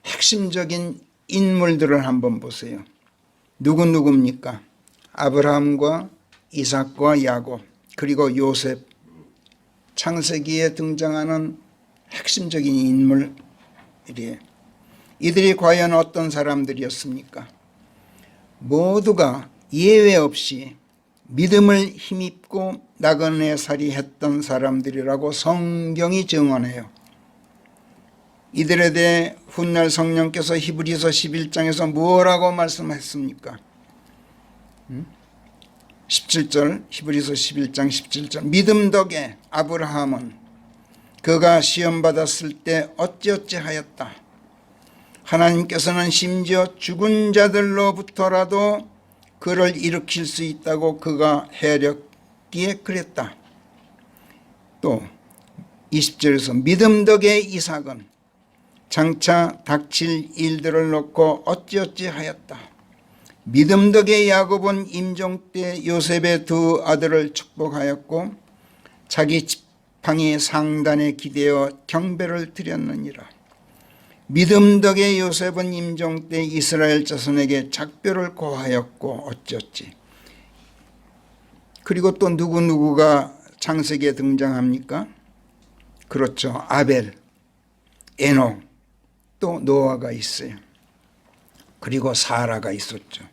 핵심적인 인물들을 한번 보세요. 누구입니까? 아브라함과 이삭과 야곱, 그리고 요셉. 창세기에 등장하는 핵심적인 인물이에요. 이들이 과연 어떤 사람들이었습니까? 모두가 예외 없이 믿음을 힘입고 나그네살이 했던 사람들이라고 성경이 증언해요. 이들에 대해 훗날 성령께서 히브리서 11장에서 뭐라고 말씀했습니까? 17절, 히브리서 11장 17절. 믿음 덕에 아브라함은 그가 시험받았을 때 어찌어찌 하였다. 하나님께서는 심지어 죽은 자들로부터라도 그를 일으킬 수 있다고 그가 해렸기에 그랬다. 또 20절에서 믿음 덕에 이삭은 장차 닥칠 일들을 놓고 어찌어찌 하였다. 믿음 덕에 야곱은 임종 때 요셉의 두 아들을 축복하였고 자기 지팡이 상단에 기대어 경배를 드렸느니라. 믿음 덕에 요셉은 임종 때 이스라엘 자손에게 작별을 고하였고 어찌어찌. 그리고 또 누구가 창세기에 등장합니까? 그렇죠. 아벨, 에녹, 또 노아가 있어요. 그리고 사라가 있었죠.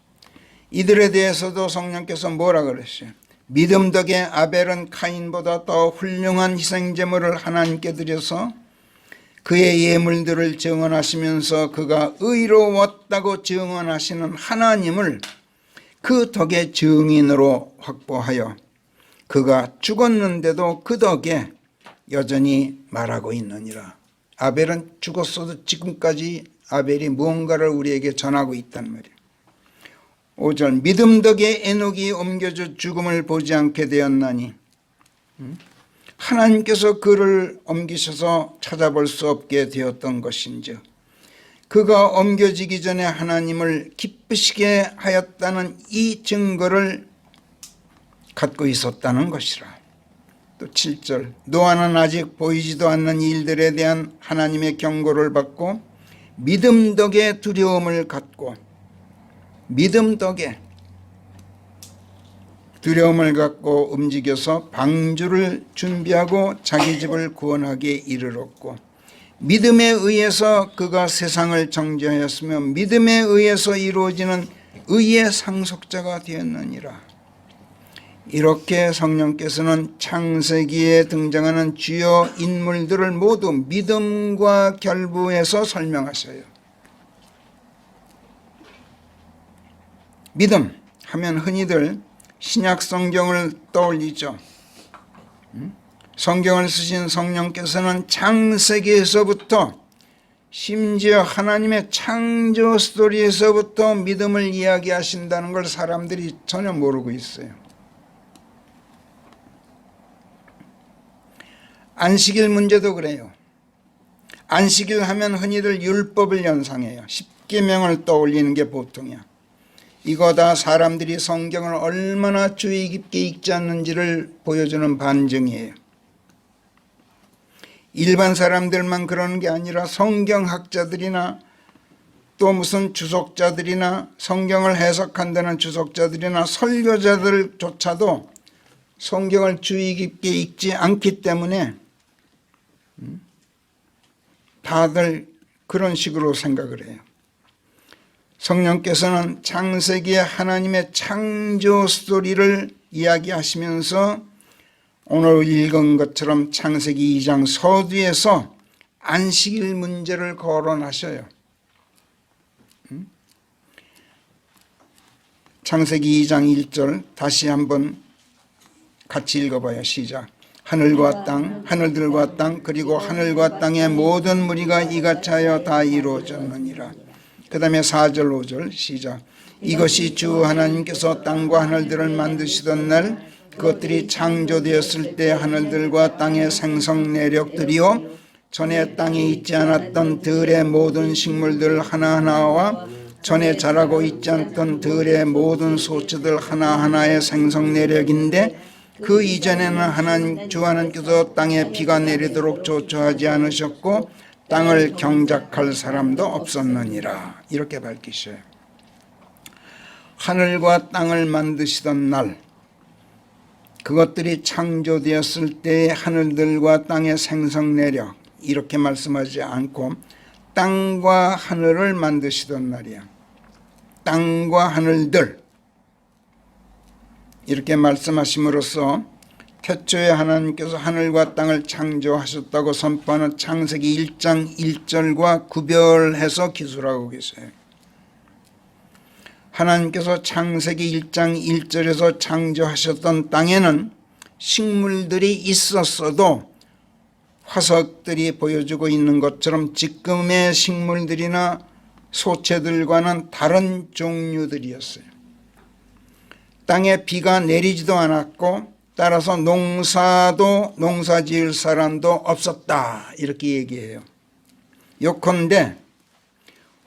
이들에 대해서도 성령께서 뭐라 그랬어요? 믿음 덕에 아벨은 카인보다 더 훌륭한 희생제물을 하나님께 드려서 그의 예물들을 증언하시면서 그가 의로웠다고 증언하시는 하나님을 그 덕의 증인으로 확보하여 그가 죽었는데도 그 덕에 여전히 말하고 있느니라. 아벨은 죽었어도 지금까지 아벨이 무언가를 우리에게 전하고 있단 말이에요. 5절 믿음 덕에 에녹이 옮겨져 죽음을 보지 않게 되었나니 하나님께서 그를 옮기셔서 찾아볼 수 없게 되었던 것인즉 그가 옮겨지기 전에 하나님을 기쁘시게 하였다는 이 증거를 갖고 있었다는 것이라. 또 7절 노아는 아직 보이지도 않는 일들에 대한 하나님의 경고를 받고 믿음 덕에 두려움을 갖고 믿음 덕에 두려움을 갖고 움직여서 방주를 준비하고 자기 집을 구원하기에 이르렀고 믿음에 의해서 그가 세상을 정죄하였으며 믿음에 의해서 이루어지는 의의 상속자가 되었느니라. 이렇게 성령께서는 창세기에 등장하는 주요 인물들을 모두 믿음과 결부해서 설명하셔요. 믿음 하면 흔히들 신약 성경을 떠올리죠. 성경을 쓰신 성령께서는 창세기에서부터 심지어 하나님의 창조 스토리에서부터 믿음을 이야기하신다는 걸 사람들이 전혀 모르고 있어요. 안식일 문제도 그래요. 안식일 하면 흔히들 율법을 연상해요. 십계명을 떠올리는 게 보통이야. 이거 다 사람들이 성경을 얼마나 주의 깊게 읽지 않는지를 보여주는 반증이에요. 일반 사람들만 그러는 게 아니라 성경학자들이나 또 무슨 주석자들이나 성경을 해석한다는 주석자들이나 설교자들조차도 성경을 주의 깊게 읽지 않기 때문에 다들 그런 식으로 생각을 해요. 성령께서는 창세기의 하나님의 창조 스토리를 이야기하시면서 오늘 읽은 것처럼 창세기 2장 서두에서 안식일 문제를 거론하셔요. 창세기 2장 1절 다시 한번 같이 읽어봐요. 시작. 하늘과 땅, 하늘들과 땅, 그리고 하늘과 땅의 모든 무리가 이같이 하여 다 이루어졌느니라. 그 다음에 4절 5절 시작. 이것이 주 하나님께서 땅과 하늘들을 만드시던 날 그것들이 창조되었을 때 하늘들과 땅의 생성 내력들이요 전에 땅에 있지 않았던 들의 모든 식물들 하나하나와 전에 자라고 있지 않던 들의 모든 소처들 하나하나의 생성 내력인데 그 이전에는 주 하나님께서 땅에 비가 내리도록 조처하지 않으셨고 땅을 경작할 사람도 없었느니라. 이렇게 밝히셔요. 하늘과 땅을 만드시던 날 그것들이 창조되었을 때의 하늘들과 땅의 생성 내력 이렇게 말씀하지 않고 땅과 하늘을 만드시던 날이야. 땅과 하늘들 이렇게 말씀하심으로써 태초에 하나님께서 하늘과 땅을 창조하셨다고 선포하는 창세기 1장 1절과 구별해서 기술하고 계세요. 하나님께서 창세기 1장 1절에서 창조하셨던 땅에는 식물들이 있었어도 화석들이 보여주고 있는 것처럼 지금의 식물들이나 소체들과는 다른 종류들이었어요. 땅에 비가 내리지도 않았고 따라서 농사 지을 사람도 없었다 이렇게 얘기해요. 요컨대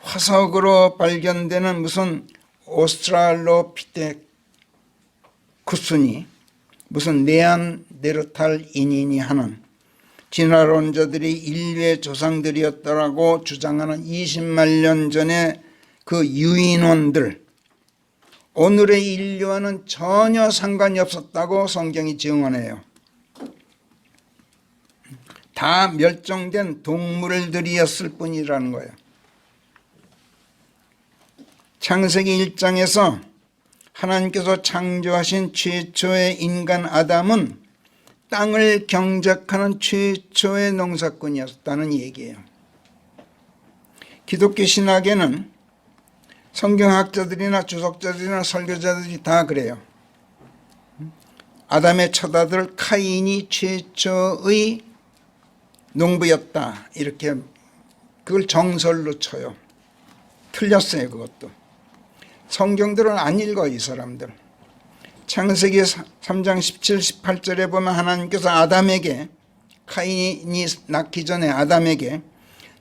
화석으로 발견되는 무슨 오스트랄로피테쿠스니 무슨 네안데르탈인이니 하는 진화론자들이 인류의 조상들이었다라고 주장하는 20만 년 전의 그 유인원들 오늘의 인류와는 전혀 상관이 없었다고 성경이 증언해요. 다 멸종된 동물들이었을 뿐이라는 거예요. 창세기 1장에서 하나님께서 창조하신 최초의 인간 아담은 땅을 경작하는 최초의 농사꾼이었다는 얘기예요. 기독교 신학에는 성경학자들이나 주석자들이나 설교자들이 다 그래요. 아담의 첫 아들 카인이 최초의 농부였다 이렇게 그걸 정설로 쳐요. 틀렸어요. 그것도 성경들은 안 읽어 이 사람들. 창세기 3장 17, 18절에 보면 하나님께서 아담에게 카인이 낳기 전에 아담에게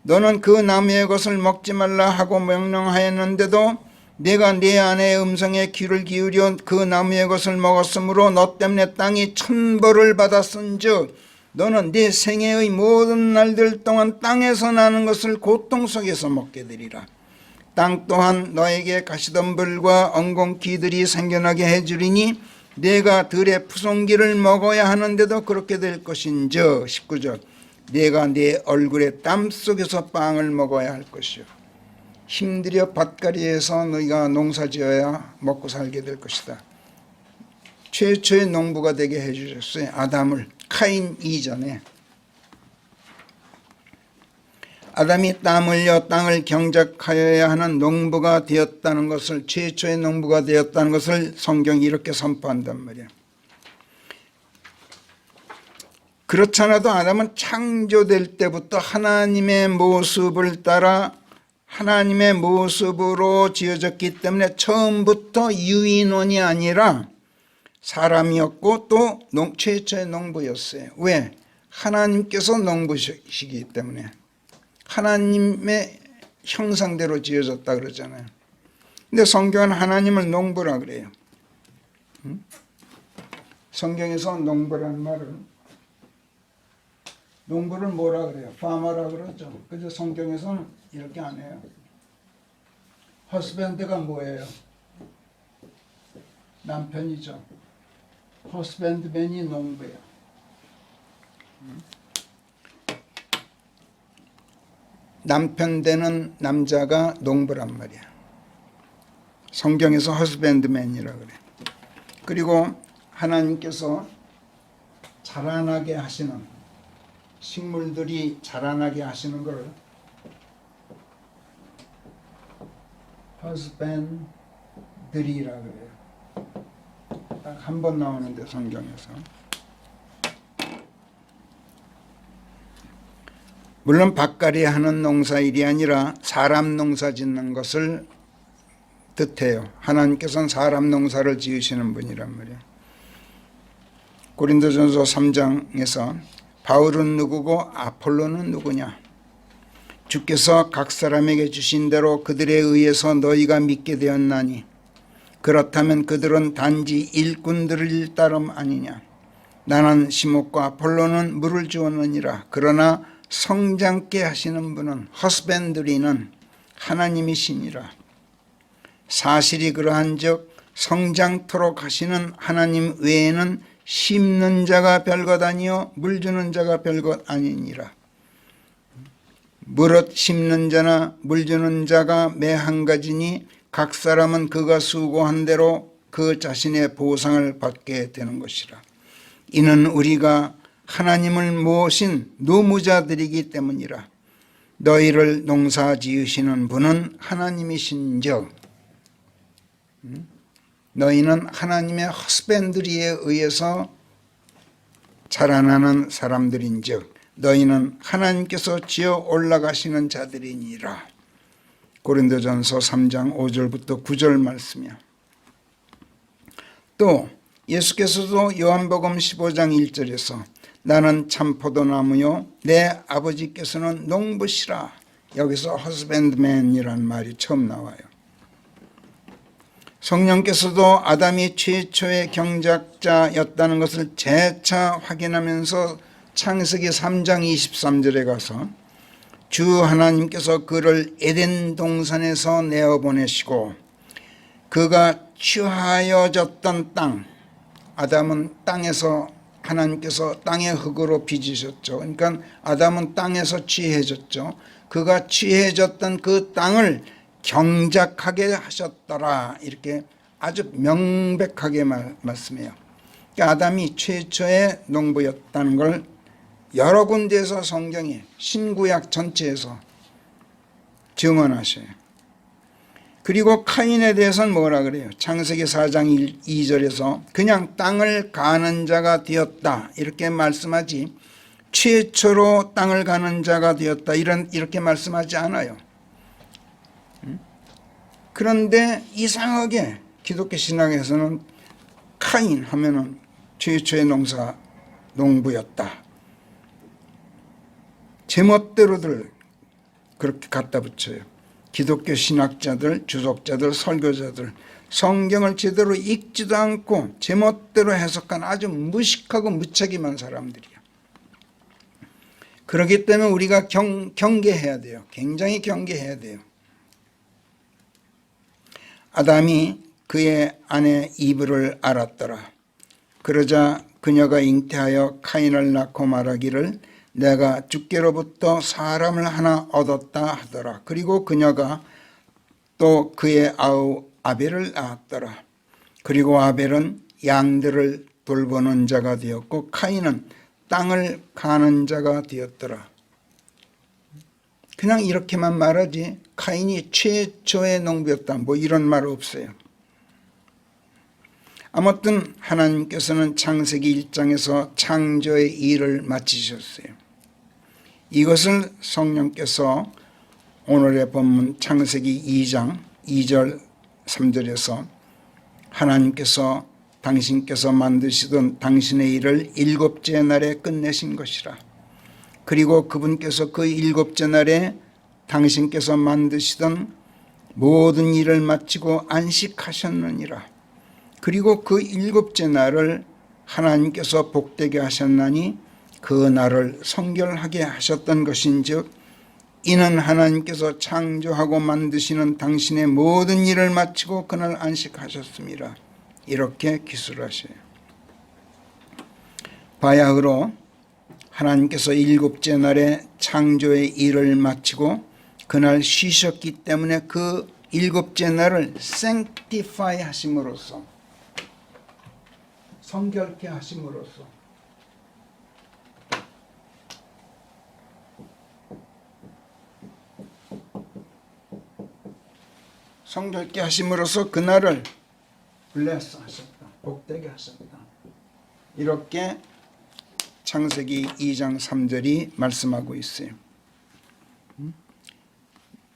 너는 그 나무의 것을 먹지 말라 하고 명령하였는데도 내가 내 아내의 음성에 귀를 기울여 그 나무의 것을 먹었으므로 너 때문에 땅이 천벌을 받았은즉 너는 네 생애의 모든 날들 동안 땅에서 나는 것을 고통 속에서 먹게 되리라. 땅 또한 너에게 가시덤불과 엉겅퀴들이 생겨나게 해주리니 내가 들의 푸송기를 먹어야 하는데도 그렇게 될 것인즉 19절 내가 네 얼굴에 땀 속에서 빵을 먹어야 할 것이요 힘들여 밭가리에서 너희가 농사지어야 먹고 살게 될 것이다. 최초의 농부가 되게 해주셨어요. 아담을 카인 이전에. 아담이 땀 흘려 땅을 경작하여야 하는 농부가 되었다는 것을, 최초의 농부가 되었다는 것을 성경이 이렇게 선포한단 말이야. 그렇지 않아도 아담은 창조될 때부터 하나님의 모습을 따라 하나님의 모습으로 지어졌기 때문에 처음부터 유인원이 아니라 사람이었고 또 최초의 농부였어요. 왜? 하나님께서 농부시기 때문에. 하나님의 형상대로 지어졌다 그러잖아요. 근데 성경은 하나님을 농부라 그래요. 성경에서 농부란 말은, 농부를 뭐라 그래요? 파머라 그러죠. 그래서 성경에서는 이렇게 안 해요. 허스밴드가 뭐예요? 남편이죠. 허스밴드맨이 농부예요. 남편 되는 남자가 농부란 말이야. 성경에서 허스밴드맨이라 그래. 그리고 하나님께서 자라나게 하시는, 식물들이 자라나게 하시는 걸 허스밴드리라 그래요. 딱 한 번 나오는데 성경에서. 물론 밭갈이 하는 농사일이 아니라 사람 농사 짓는 것을 뜻해요. 하나님께서는 사람 농사를 지으시는 분이란 말이에요. 고린도전서 3장에서 바울은 누구고 아폴로는 누구냐? 주께서 각 사람에게 주신 대로 그들에 의해서 너희가 믿게 되었나니 그렇다면 그들은 단지 일꾼들일 따름 아니냐? 나는 심었고 아폴로는 물을 주었느니라. 그러나 성장케 하시는 분은, 허스밴드리는 하나님이시니라. 사실이 그러한즉 성장토록 하시는 하나님 외에는 심는 자가 별것 아니요 물 주는 자가 별것 아니니라. 무릇 심는 자나 물 주는 자가 매 한 가지니 각 사람은 그가 수고한 대로 그 자신의 보상을 받게 되는 것이라. 이는 우리가 하나님을 모신 노무자들이기 때문이라. 너희를 농사 지으시는 분은 하나님이신즉 너희는 하나님의 허스밴드리에 의해서 자라나는 사람들인즉 너희는 하나님께서 지어 올라가시는 자들이니라. 고린도전서 3장 5절부터 9절 말씀이야. 또 예수께서도 요한복음 15장 1절에서 나는 참 포도나무요 내 아버지께서는 농부시라. 여기서 husbandman이라는 말이 처음 나와요. 성령께서도 아담이 최초의 경작자였다는 것을 재차 확인하면서 창세기 3장 23절에 가서 주 하나님께서 그를 에덴 동산에서 내어보내시고 그가 취하여졌던 땅, 아담은 땅에서, 하나님께서 땅의 흙으로 빚으셨죠. 그러니까 아담은 땅에서 취해졌죠. 그가 취해졌던 그 땅을 경작하게 하셨더라. 이렇게 아주 명백하게 말씀해요. 그러니까 아담이 최초의 농부였다는 걸 여러 군데에서 성경이 신구약 전체에서 증언하셔요. 그리고 카인에 대해서는 뭐라 그래요? 창세기 4장 2절에서 그냥 땅을 가는 자가 되었다 이렇게 말씀하지 최초로 땅을 가는 자가 되었다 이렇게 말씀하지 않아요. 그런데 이상하게 기독교 신학에서는 카인 하면은 최초의 농부였다. 제멋대로들 그렇게 갖다 붙여요. 기독교 신학자들, 주석자들, 설교자들 성경을 제대로 읽지도 않고 제멋대로 해석한 아주 무식하고 무책임한 사람들이야. 그렇기 때문에 우리가 경계해야 돼요. 굉장히 경계해야 돼요. 아담이 그의 아내 이브를 알았더라. 그러자 그녀가 잉태하여 카인을 낳고 말하기를 내가 주께로부터 사람을 하나 얻었다 하더라. 그리고 그녀가 또 그의 아우 아벨을 낳았더라. 그리고 아벨은 양들을 돌보는 자가 되었고 카인은 땅을 가는 자가 되었더라. 그냥 이렇게만 말하지 카인이 최초의 농부였다 뭐 이런 말 없어요. 아무튼 하나님께서는 창세기 1장에서 창조의 일을 마치셨어요. 이것을 성령께서 오늘의 본문 창세기 2장 2절 3절에서 하나님께서 당신께서 만드시던 당신의 일을 일곱째 날에 끝내신 것이라. 그리고 그분께서 그 일곱째 날에 당신께서 만드시던 모든 일을 마치고 안식하셨느니라. 그리고 그 일곱째 날을 하나님께서 복되게 하셨나니 그 날을 성결하게 하셨던 것인즉 이는 하나님께서 창조하고 만드시는 당신의 모든 일을 마치고 그날 안식하셨습니다. 이렇게 기술하셔요. 바야흐로 하나님께서 일곱째 날에 창조의 일을 마치고 그날 쉬셨기 때문에 그 일곱째 날을 sanctify 하심으로써 성결케 하심으로써 성결케 하심으로써 그날을 블레스 하셨다. 복되게 하셨다. 이렇게 창세기 2장 3절이 말씀하고 있어요.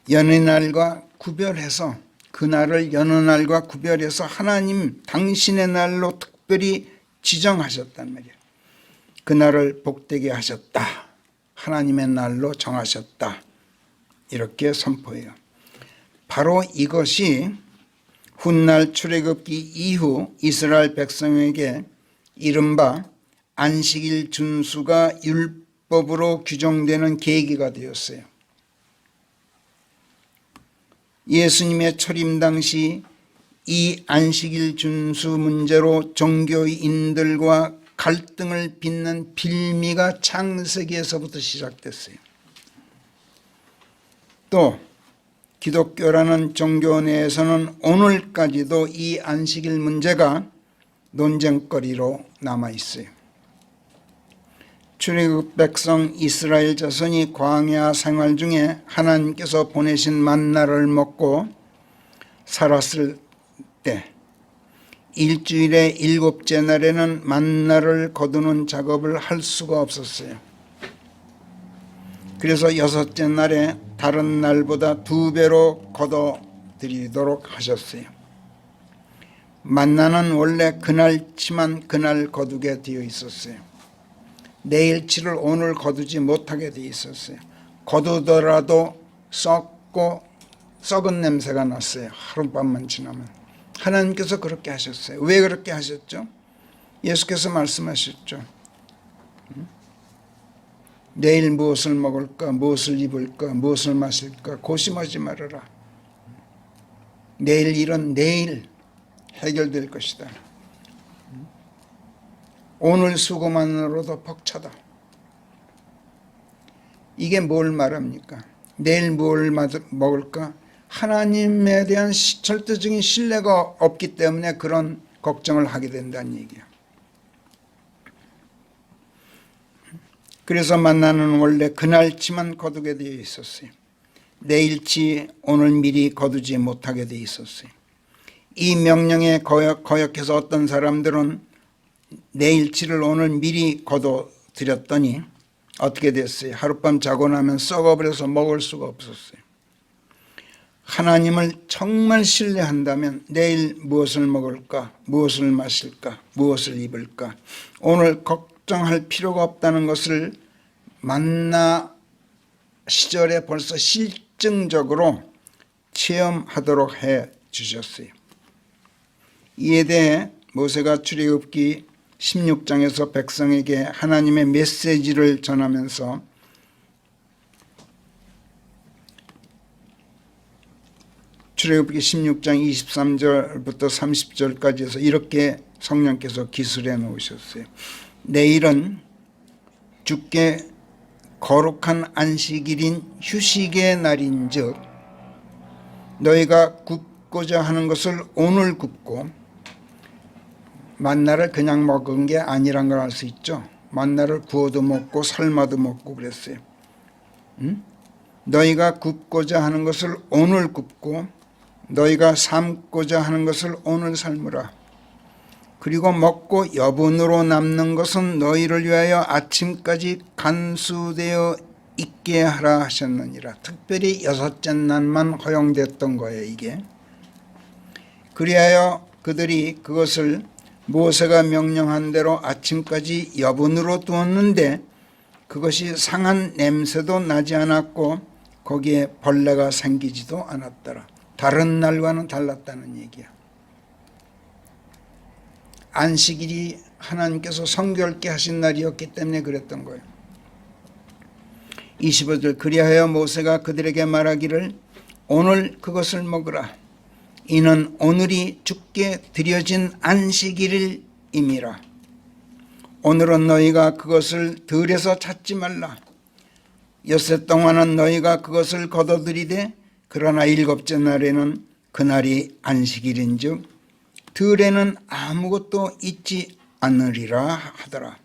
여느 날과 구별해서 그날을 여느 날과 구별해서 하나님 당신의 날로 특별히 지정하셨단 말이에요. 그날을 복되게 하셨다. 하나님의 날로 정하셨다. 이렇게 선포해요. 바로 이것이 훗날 출애굽기 이후 이스라엘 백성에게 이른바 안식일 준수가 율법으로 규정되는 계기가 되었어요. 예수님의 초림 당시 이 안식일 준수 문제로 종교인들과 갈등을 빚는 빌미가 창세기에서부터 시작됐어요. 또 기독교라는 종교 내에서는 오늘까지도 이 안식일 문제가 논쟁거리로 남아있어요. 출애굽 백성 이스라엘 자손이 광야 생활 중에 하나님께서 보내신 만나를 먹고 살았을 때 일주일의 일곱째 날에는 만나를 거두는 작업을 할 수가 없었어요. 그래서 여섯째 날에 다른 날보다 2배로 거둬들이도록 하셨어요. 만나는 원래 그날치만 그날 거두게 되어 있었어요. 내일치를 오늘 거두지 못하게 되어 있었어요. 거두더라도 썩은 냄새가 났어요. 하룻밤만 지나면. 하나님께서 그렇게 하셨어요. 왜 그렇게 하셨죠? 예수께서 말씀하셨죠. 내일 무엇을 먹을까, 무엇을 입을까, 무엇을 마실까 고심하지 말아라. 내일 일은 내일 해결될 것이다. 오늘 수고만으로도 벅차다. 이게 뭘 말합니까? 내일 뭘 먹을까? 하나님에 대한 절대적인 신뢰가 없기 때문에 그런 걱정을 하게 된다는 얘기야. 그래서 만나는 원래 그날치만 거두게 되어 있었어요. 내일치 오늘 미리 거두지 못하게 되어 있었어요. 이 명령에 거역해서 어떤 사람들은 내일치를 오늘 미리 거둬들였더니 어떻게 됐어요? 하룻밤 자고 나면 썩어버려서 먹을 수가 없었어요. 하나님을 정말 신뢰한다면 내일 무엇을 먹을까, 무엇을 마실까, 무엇을 입을까 오늘 걱정할 필요가 없다는 것을 만나 시절에 벌써 실증적으로 체험하도록 해 주셨어요. 이에 대해 모세가 출애굽기 16장에서 백성에게 하나님의 메시지를 전하면서 출애굽기 16장 23절부터 30절까지 해서 이렇게 성령께서 기술해 놓으셨어요. 내일은 주께 거룩한 안식일인 휴식의 날인즉 너희가 굽고자 하는 것을 오늘 굽고, 만나를 그냥 먹은 게 아니란 걸 알 수 있죠. 만나를 구워도 먹고 삶아도 먹고 그랬어요. 너희가 굽고자 하는 것을 오늘 굽고 너희가 삶고자 하는 것을 오늘 삶으라. 그리고 먹고 여분으로 남는 것은 너희를 위하여 아침까지 간수되어 있게 하라 하셨느니라. 특별히 6째 날만 허용됐던 거예요, 이게. 그리하여 그들이 그것을 모세가 명령한 대로 아침까지 여분으로 두었는데 그것이 상한 냄새도 나지 않았고 거기에 벌레가 생기지도 않았더라. 다른 날과는 달랐다는 얘기야. 안식일이 하나님께서 성결케 하신 날이었기 때문에 그랬던 거예요. 25절 그리하여 모세가 그들에게 말하기를 오늘 그것을 먹으라. 이는 오늘이 주께 드려진 안식일임이라. 오늘은 너희가 그것을 들에서 찾지 말라. 엿새 동안은 너희가 그것을 거둬들이되 그러나 7째 날에는 그날이 안식일인즉 들에는 아무것도 있지 않으리라 하더라.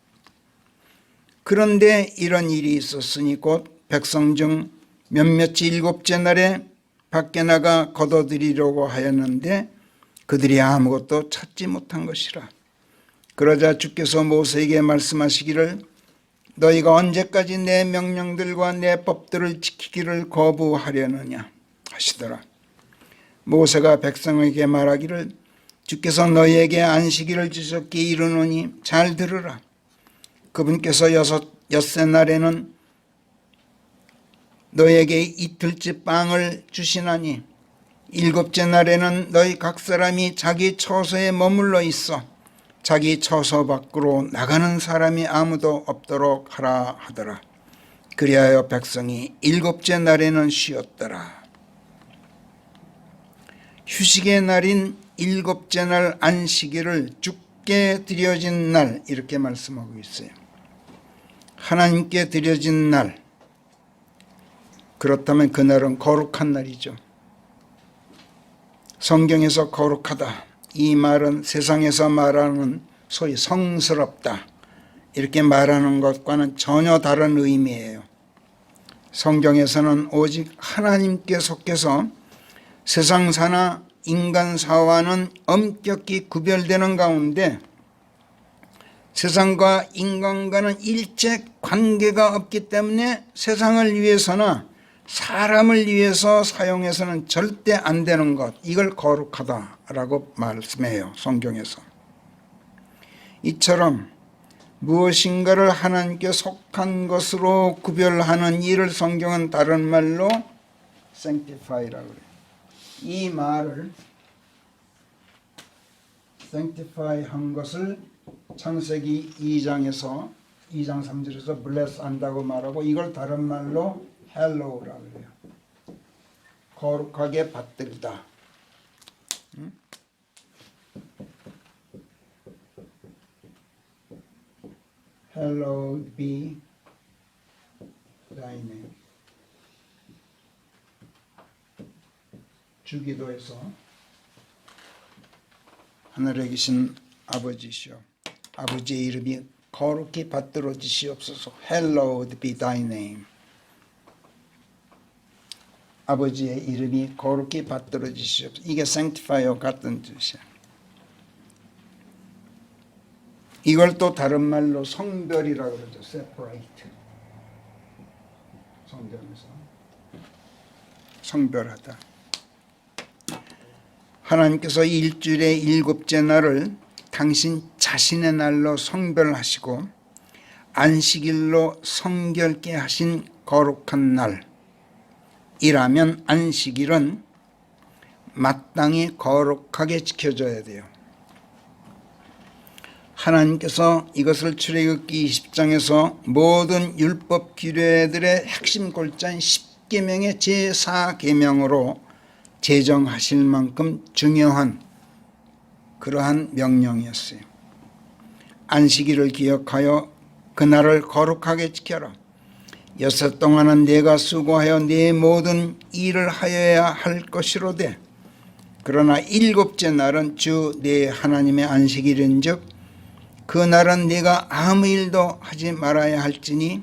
그런데 이런 일이 있었으니 곧 백성 중 몇몇이 7째 날에 밖에 나가 거둬들이려고 하였는데 그들이 아무것도 찾지 못한 것이라. 그러자 주께서 모세에게 말씀하시기를 너희가 언제까지 내 명령들과 내 법들을 지키기를 거부하려느냐 하시더라. 모세가 백성에게 말하기를 주께서 너희에게 안식일을 주셨기에 이르노니 잘 들으라. 그분께서 엿새 날에는 너희에게 이틀째 빵을 주시나니 7째 날에는 너희 각 사람이 자기 처소에 머물러 있어 자기 처소 밖으로 나가는 사람이 아무도 없도록 하라 하더라. 그리하여 백성이 7째 날에는 쉬었더라. 휴식의 날인 7째 날 안식일을 주께 드려진 날 이렇게 말씀하고 있어요. 하나님께 드려진 날, 그렇다면 그날은 거룩한 날이죠. 성경에서 거룩하다, 이 말은 세상에서 말하는 소위 성스럽다 이렇게 말하는 것과는 전혀 다른 의미예요. 성경에서는 오직 하나님께 속해서 세상사나 인간사와는 엄격히 구별되는 가운데 세상과 인간과는 일체 관계가 없기 때문에 세상을 위해서나 사람을 위해서 사용해서는 절대 안 되는 것, 이걸 거룩하다라고 말씀해요. 성경에서. 이처럼 무엇인가를 하나님께 속한 것으로 구별하는 일을 성경은 다른 말로 sanctify라고 그래요. 이 말을 sanctify 한 것을 창세기 2장에서 2장 3절에서 bless 한다고 말하고 이걸 다른 말로 hallow라고 그래요. 거룩하게 받들다. Hallowed be thy name. 주기도에서 하늘에 계신 아버지시여, 아버지의 이름이 거룩히 받들어지시옵소서. Hallowed be thy name. 아버지의 이름이 거룩히 받들어지시옵소서. 이게 sanctify와 같은 뜻이야. 이걸 또 다른 말로 성별이라고 그러죠. separate. 성경에서 성별하다. 하나님께서 일주일의 7째 날을 당신 자신의 날로 성별하시고 안식일로 성결케 하신 거룩한 날이라면 안식일은 마땅히 거룩하게 지켜져야 돼요. 하나님께서 이것을 출애굽기 20장에서 모든 율법 규례들의 핵심 골자인 10계명의 제4계명으로 제정하실 만큼 중요한 그러한 명령이었어요. 안식일을 기억하여 그날을 거룩하게 지켜라. 6일 동안은 내가 수고하여 내 모든 일을 하여야 할 것이로되 그러나 7째 날은 주 내 하나님의 안식일인즉 그 날은 내가 아무 일도 하지 말아야 할지니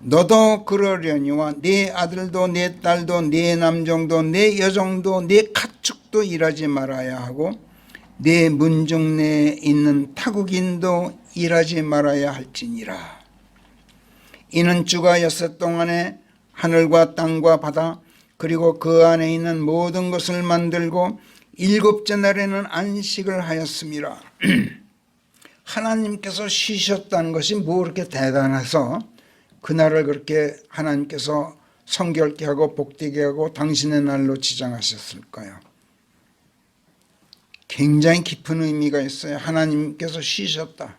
너도 그러려니와 네 아들도 네 딸도 네 남종도 네 여종도 네 가축도 일하지 말아야 하고 네 문중 내에 있는 타국인도 일하지 말아야 할지니라. 이는 주가 6일 동안에 하늘과 땅과 바다 그리고 그 안에 있는 모든 것을 만들고 7째 날에는 안식을 하였음이라. 하나님께서 쉬셨다는 것이 뭐 그렇게 대단해서 그날을 그렇게 하나님께서 성결케 하고 복되게 하고 당신의 날로 지정하셨을까요? 굉장히 깊은 의미가 있어요. 하나님께서 쉬셨다.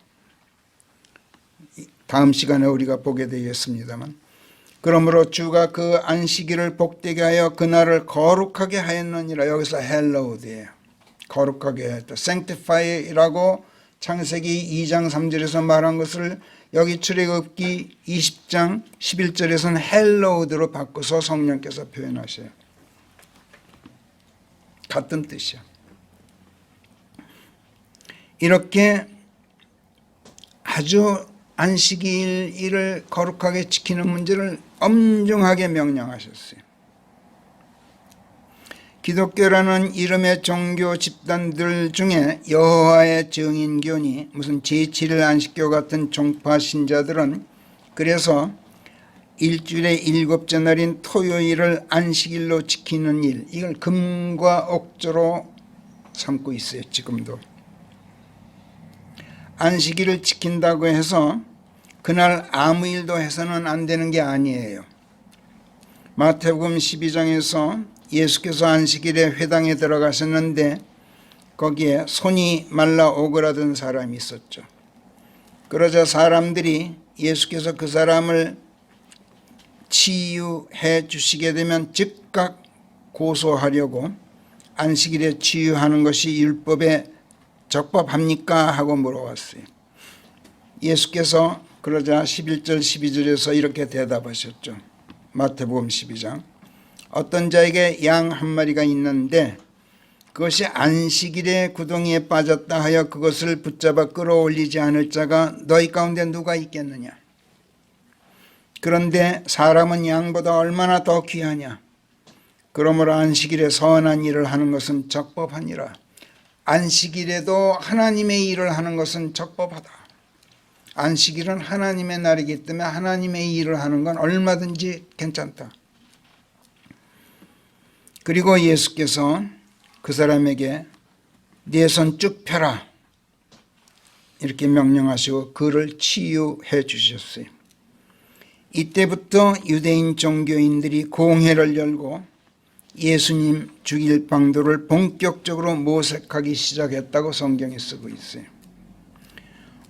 다음 시간에 우리가 보게 되겠습니다만, 그러므로 주가 그 안식일을 복되게 하여 그날을 거룩하게 하였느니라. 여기서 헬로우드예요. 거룩하게 했다. sanctify라고 창세기 2장 3절에서 말한 것을 여기 출애굽기 20장 11절에서는 헬로우드로 바꿔서 성령께서 표현하셔요. 같은 뜻이야. 이렇게 아주 안식일을 거룩하게 지키는 문제를 엄중하게 명령하셨어요. 기독교라는 이름의 종교 집단들 중에 여호와의 증인교니 무슨 제7일 안식교 같은 종파 신자들은 그래서 일주일의 7째 날인 토요일을 안식일로 지키는 일, 이걸 금과 옥조로 삼고 있어요. 지금도. 안식일을 지킨다고 해서 그날 아무 일도 해서는 안 되는 게 아니에요. 마태복음 12장에서 예수께서 안식일에 회당에 들어가셨는데 거기에 손이 말라 오그라든 사람이 있었죠. 그러자 사람들이 예수께서 그 사람을 치유해 주시게 되면 즉각 고소하려고 안식일에 치유하는 것이 율법에 적법합니까? 하고 물어봤어요. 예수께서 그러자 11절 12절에서 이렇게 대답하셨죠. 마태복음 12장. 어떤 자에게 양 한 마리가 있는데 그것이 안식일에 구덩이에 빠졌다 하여 그것을 붙잡아 끌어올리지 않을 자가 너희 가운데 누가 있겠느냐? 그런데 사람은 양보다 얼마나 더 귀하냐? 그러므로 안식일에 선한 일을 하는 것은 적법하니라. 안식일에도 하나님의 일을 하는 것은 적법하다. 안식일은 하나님의 날이기 때문에 하나님의 일을 하는 건 얼마든지 괜찮다. 그리고 예수께서 그 사람에게 네 손 쭉 펴라 이렇게 명령하시고 그를 치유해 주셨어요. 이때부터 유대인 종교인들이 공회를 열고 예수님 죽일 방도를 본격적으로 모색하기 시작했다고 성경에 쓰고 있어요.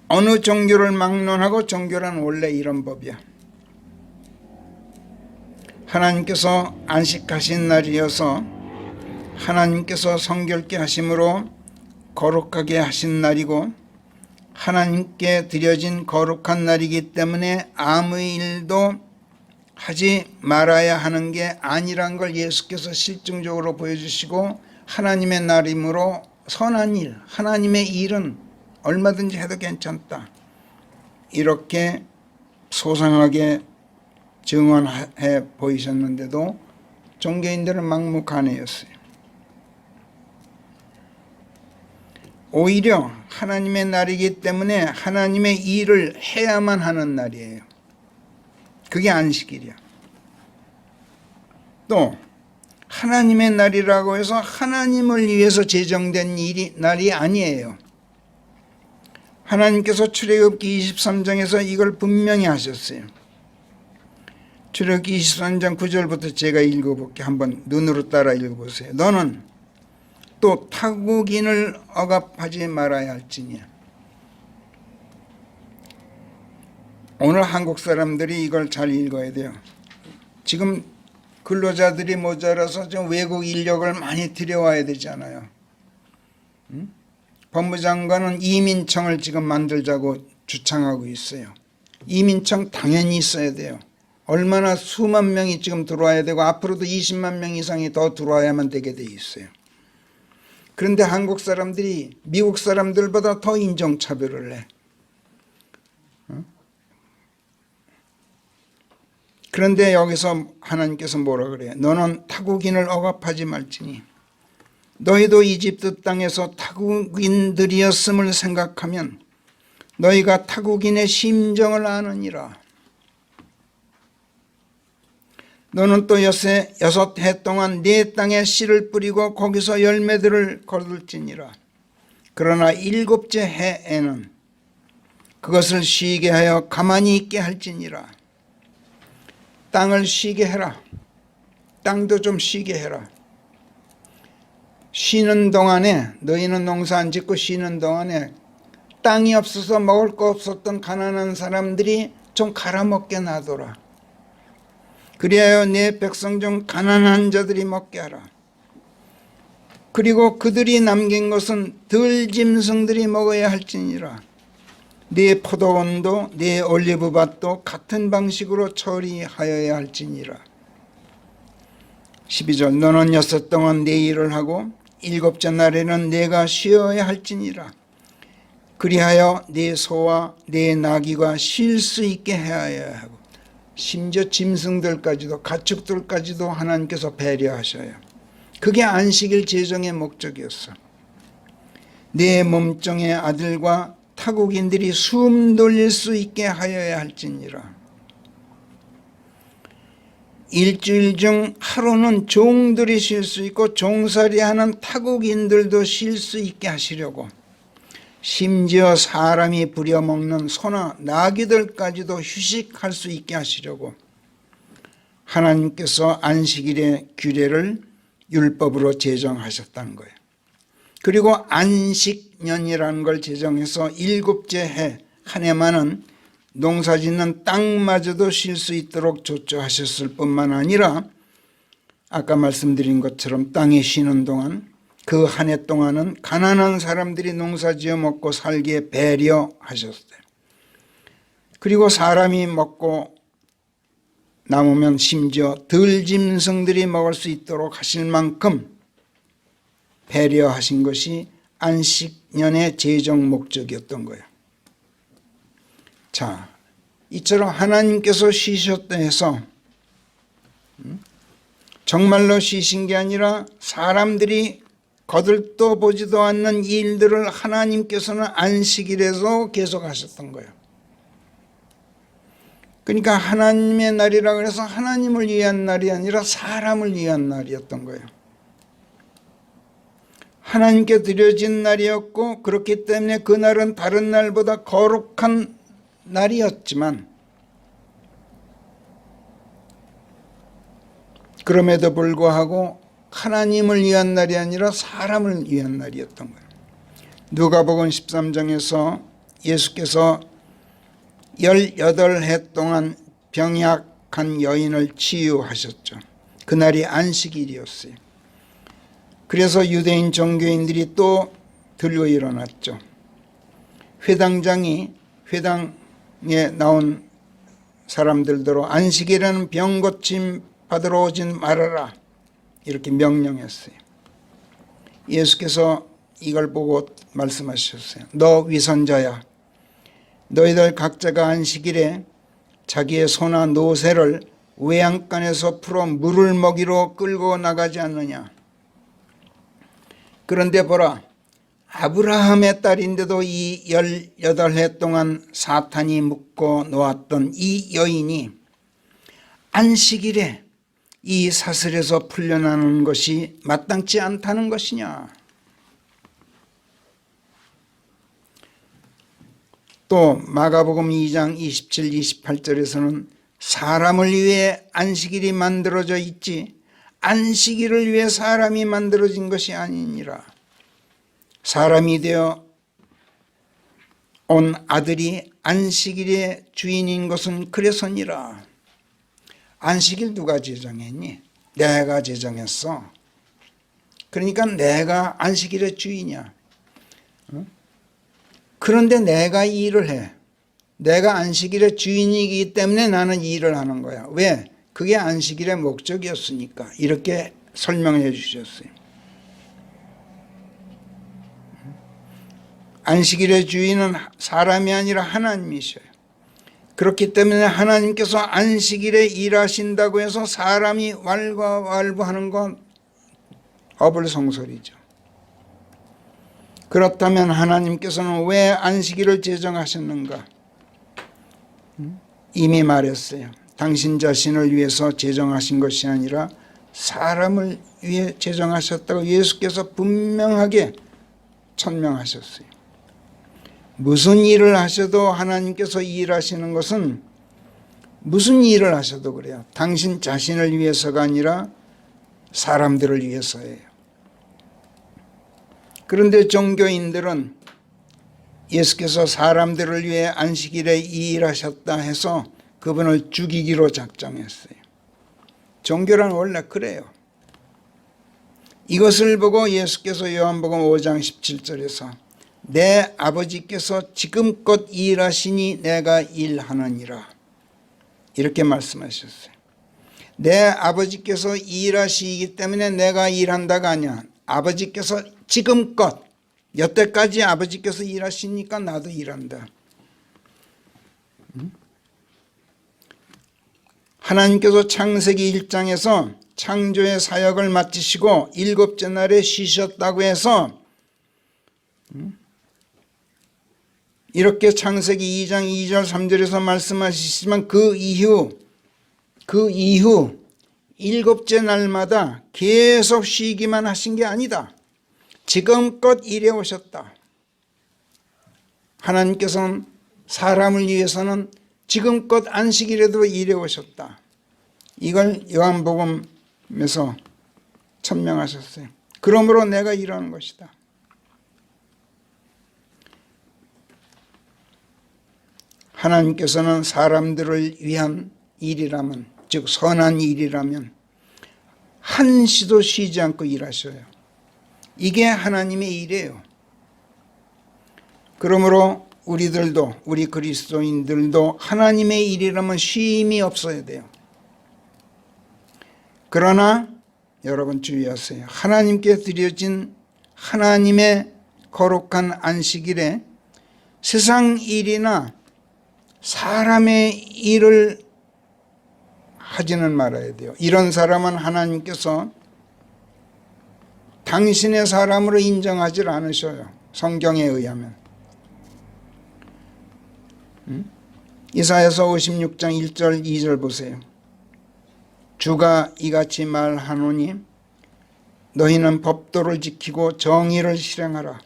어느 종교를 막론하고 종교란 원래 이런 법이야. 하나님께서 안식하신 날이어서 하나님께서 성결케 하심으로 거룩하게 하신 날이고 하나님께 드려진 거룩한 날이기 때문에 아무 일도 하지 말아야 하는 게 아니란 걸 예수께서 실증적으로 보여주시고 하나님의 날이므로 선한 일, 하나님의 일은 얼마든지 해도 괜찮다. 이렇게 소상하게 증언해 보이셨는데도 종교인들은 막무가내였어요. 오히려 하나님의 날이기 때문에 하나님의 일을 해야만 하는 날이에요. 그게 안식일이야. 또 하나님의 날이라고 해서 하나님을 위해서 제정된 날이 아니에요. 하나님께서 출애굽기 23장에서 이걸 분명히 하셨어요. 출애굽기 23장 9절부터 제가 읽어볼게요. 한번 눈으로 따라 읽어보세요. 너는 또 타국인을 억압하지 말아야 할지니야. 오늘 한국 사람들이 이걸 잘 읽어야 돼요. 지금 근로자들이 모자라서 좀 외국 인력을 많이 들여와야 되잖아요. 법무장관은 이민청을 지금 만들자고 주창하고 있어요. 이민청 당연히 있어야 돼요. 얼마나 수만 명이 지금 들어와야 되고 앞으로도 20만 명 이상이 더 들어와야만 되게 돼 있어요. 그런데 한국 사람들이 미국 사람들보다 더 인종차별을 해. 그런데 여기서 하나님께서 뭐라 그래요? 너는 타국인을 억압하지 말지니 너희도 이집트 땅에서 타국인들이었음을 생각하면 너희가 타국인의 심정을 아느니라. 너는 또 6해 동안 네 땅에 씨를 뿌리고 거기서 열매들을 거둘지니라. 그러나 7째 해에는 그것을 쉬게 하여 가만히 있게 할지니라. 땅을 쉬게 해라. 땅도 좀 쉬게 해라. 쉬는 동안에 너희는 농사 안 짓고 쉬는 동안에 땅이 없어서 먹을 거 없었던 가난한 사람들이 좀 갈아먹게 놔둬라. 그리하여 내 백성 중 가난한 자들이 먹게 하라. 그리고 그들이 남긴 것은 덜 짐승들이 먹어야 할지니라. 네 포도원도 네 올리브밭도 같은 방식으로 처리하여야 할지니라. 12절 너는 6 동안 내 일을 하고 7째 날에는 내가 쉬어야 할지니라. 그리하여 네 소와 네 나귀가 쉴 수 있게 해야 하고 심지어 짐승들까지도 가축들까지도 하나님께서 배려하셔요. 그게 안식일 제정의 목적이었어. 내 몸종의 아들과 타국인들이 숨 돌릴 수 있게 하여야 할지니라. 일주일 중 하루는 종들이 쉴 수 있고 종살이하는 타국인들도 쉴 수 있게 하시려고 심지어 사람이 부려먹는 소나 나귀들까지도 휴식할 수 있게 하시려고 하나님께서 안식일의 규례를 율법으로 제정하셨다는 거예요. 그리고 안식년이라는 걸 제정해서 7째 해 한 해만은 농사짓는 땅마저도 쉴 수 있도록 조처하셨을 뿐만 아니라 아까 말씀드린 것처럼 땅에 쉬는 동안 그 한 해 동안은 가난한 사람들이 농사지어 먹고 살기에 배려하셨어요. 그리고 사람이 먹고 남으면 심지어 덜 짐승들이 먹을 수 있도록 하실 만큼 배려하신 것이 안식년의 제정 목적이었던 거예요. 자, 이처럼 하나님께서 쉬셨다 해서 정말로 쉬신 게 아니라 사람들이 거들떠 보지도 않는 일들을 하나님께서는 안식일에서 계속 하셨던 거예요. 그러니까 하나님의 날이라 그래서 하나님을 위한 날이 아니라 사람을 위한 날이었던 거예요. 하나님께 드려진 날이었고 그렇기 때문에 그날은 다른 날보다 거룩한 날이었지만 그럼에도 불구하고 하나님을 위한 날이 아니라 사람을 위한 날이었던 거예요. 누가복음 13장에서 예수께서 18해 동안 병약한 여인을 치유하셨죠. 그날이 안식일이었어요. 그래서 유대인 종교인들이 또 들고 일어났죠. 회당장이 회당에 나온 사람들대로 안식일에는 병 고침 받으러 오지 말아라 이렇게 명령했어요. 예수께서 이걸 보고 말씀하셨어요. 너 위선자야. 너희들 각자가 안식일에 자기의 소나 노새를 외양간에서 풀어 물을 먹이러 끌고 나가지 않느냐. 그런데 보라, 아브라함의 딸인데도 이 18해 동안 사탄이 묶어 놓았던 이 여인이 안식일에 이 사슬에서 풀려나는 것이 마땅치 않다는 것이냐. 또 마가복음 2장 27, 28절에서는 사람을 위해 안식일이 만들어져 있지 안식일을 위해 사람이 만들어진 것이 아니니라. 사람이 되어 온 아들이 안식일의 주인인 것은 그래서니라. 안식일 누가 제정했니? 내가 제정했어. 그러니까 내가 안식일의 주인이야. 그런데 내가 일을 해. 내가 안식일의 주인이기 때문에 나는 이 일을 하는 거야. 왜? 그게 안식일의 목적이었으니까. 이렇게 설명해 주셨어요. 안식일의 주인은 사람이 아니라 하나님이셔요. 그렇기 때문에 하나님께서 안식일에 일하신다고 해서 사람이 왈가왈부하는 건 어불성설이죠. 그렇다면 하나님께서는 왜 안식일을 제정하셨는가? 이미 말했어요. 당신 자신을 위해서 제정하신 것이 아니라 사람을 위해 제정하셨다고 예수께서 분명하게 천명하셨어요. 무슨 일을 하셔도 하나님께서 일하시는 것은 무슨 일을 하셔도 그래요. 당신 자신을 위해서가 아니라 사람들을 위해서예요. 그런데 종교인들은 예수께서 사람들을 위해 안식일에 이 일하셨다 해서 그분을 죽이기로 작정했어요. 종교란 원래 그래요. 이것을 보고 예수께서 요한복음 5장 17절에서 내 아버지께서 지금껏 일하시니 내가 일하느니라 이렇게 말씀하셨어요. 내 아버지께서 일하시기 때문에 내가 일한다가 아니야. 아버지께서 지금껏 여태까지 아버지께서 일하시니까 나도 일한다. 하나님께서 창세기 1장에서 창조의 사역을 마치시고 일곱째 날에 쉬셨다고 해서 이렇게 창세기 2장 2절 3절에서 말씀하시지만 그 이후 일곱째 날마다 계속 쉬기만 하신 게 아니다. 지금껏 일해 오셨다. 하나님께서는 사람을 위해서는 지금껏 안식일에도 일해 오셨다. 이걸 요한복음에서 천명하셨어요. 그러므로 내가 일하는 것이다. 하나님께서는 사람들을 위한 일이라면, 즉 선한 일이라면 한시도 쉬지 않고 일하셔요. 이게 하나님의 일이에요. 그러므로 우리들도, 우리 그리스도인들도 하나님의 일이라면 쉼이 없어야 돼요. 그러나 여러분 주의하세요. 하나님께 드려진 하나님의 거룩한 안식일에 세상 일이나 사람의 일을 하지는 말아야 돼요. 이런 사람은 하나님께서 당신의 사람으로 인정하지 않으셔요. 성경에 의하면. 이사야서 56장 1절 2절 보세요. 주가 이같이 말하노니 너희는 법도를 지키고 정의를 실행하라.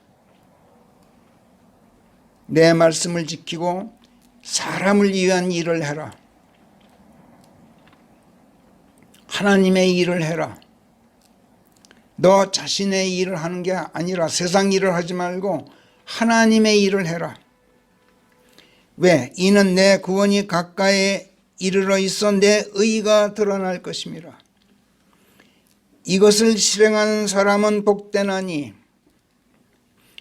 내 말씀을 지키고 사람을 위한 일을 해라. 하나님의 일을 해라. 너 자신의 일을 하는 게 아니라 세상 일을 하지 말고 하나님의 일을 해라. 왜? 이는 내 구원이 가까이에 이르러 있어 내 의가 드러날 것임이라. 이것을 실행하는 사람은 복되나니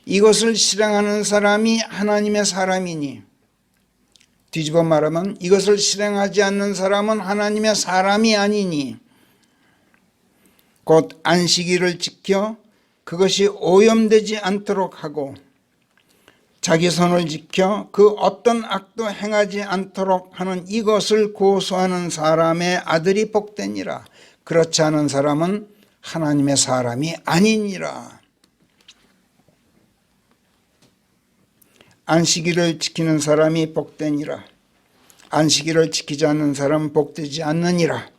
이것을 실행하는 사람이 하나님의 사람이니, 뒤집어 말하면 이것을 실행하지 않는 사람은 하나님의 사람이 아니니, 곧 안식일을 지켜 그것이 오염되지 않도록 하고 자기 손을 지켜 그 어떤 악도 행하지 않도록 하는 이것을 고수하는 사람의 아들이 복되니라. 그렇지 않은 사람은 하나님의 사람이 아니니라. 안식일을 지키는 사람이 복되니라. 안식일을 지키지 않는 사람은 복되지 않느니라.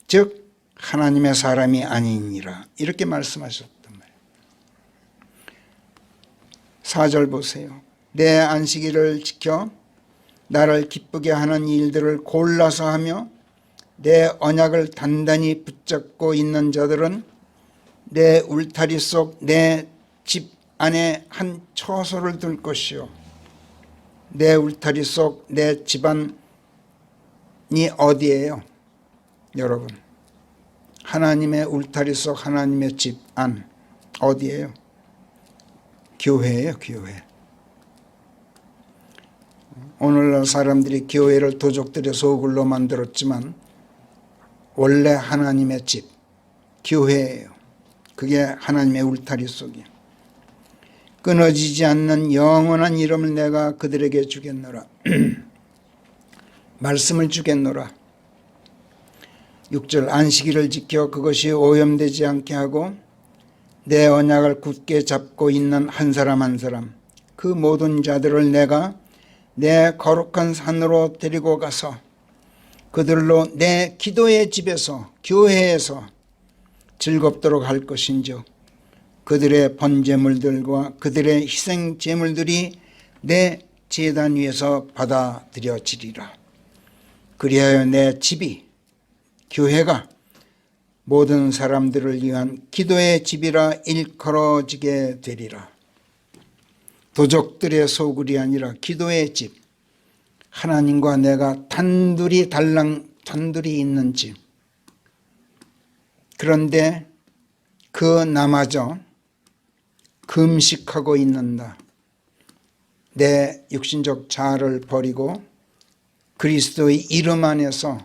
즉 하나님의 사람이 아니니라. 이렇게 말씀하셨단 말이에요. 4절 보세요. 내 안식일을 지켜 나를 기쁘게 하는 일들을 골라서 하며 내 언약을 단단히 붙잡고 있는 자들은 내 울타리 속 내 집 안에 한 처소를 둘 것이요. 내 울타리 속 내 집안이 어디예요? 여러분, 하나님의 울타리 속 하나님의 집안 어디예요? 교회예요, 교회. 오늘날 사람들이 교회를 도적들의 소굴로 만들었지만 원래 하나님의 집, 교회예요. 그게 하나님의 울타리 속이에요. 끊어지지 않는 영원한 이름을 내가 그들에게 주겠노라. 말씀을 주겠노라. 6절 안식일을 지켜 그것이 오염되지 않게 하고 내 언약을 굳게 잡고 있는 한 사람 한 사람 그 모든 자들을 내가 내 거룩한 산으로 데리고 가서 그들로 내 기도의 집에서 교회에서 즐겁도록 할 것인즉 그들의 번제물들과 그들의 희생 제물들이 내 제단 위에서 받아들여지리라. 그리하여 내 집이 교회가 모든 사람들을 위한 기도의 집이라 일컬어지게 되리라. 도적들의 소굴이 아니라 기도의 집, 하나님과 내가 단둘이 있는 집. 그런데 그 나마저 금식하고 있는다. 내 육신적 자아를 버리고 그리스도의 이름 안에서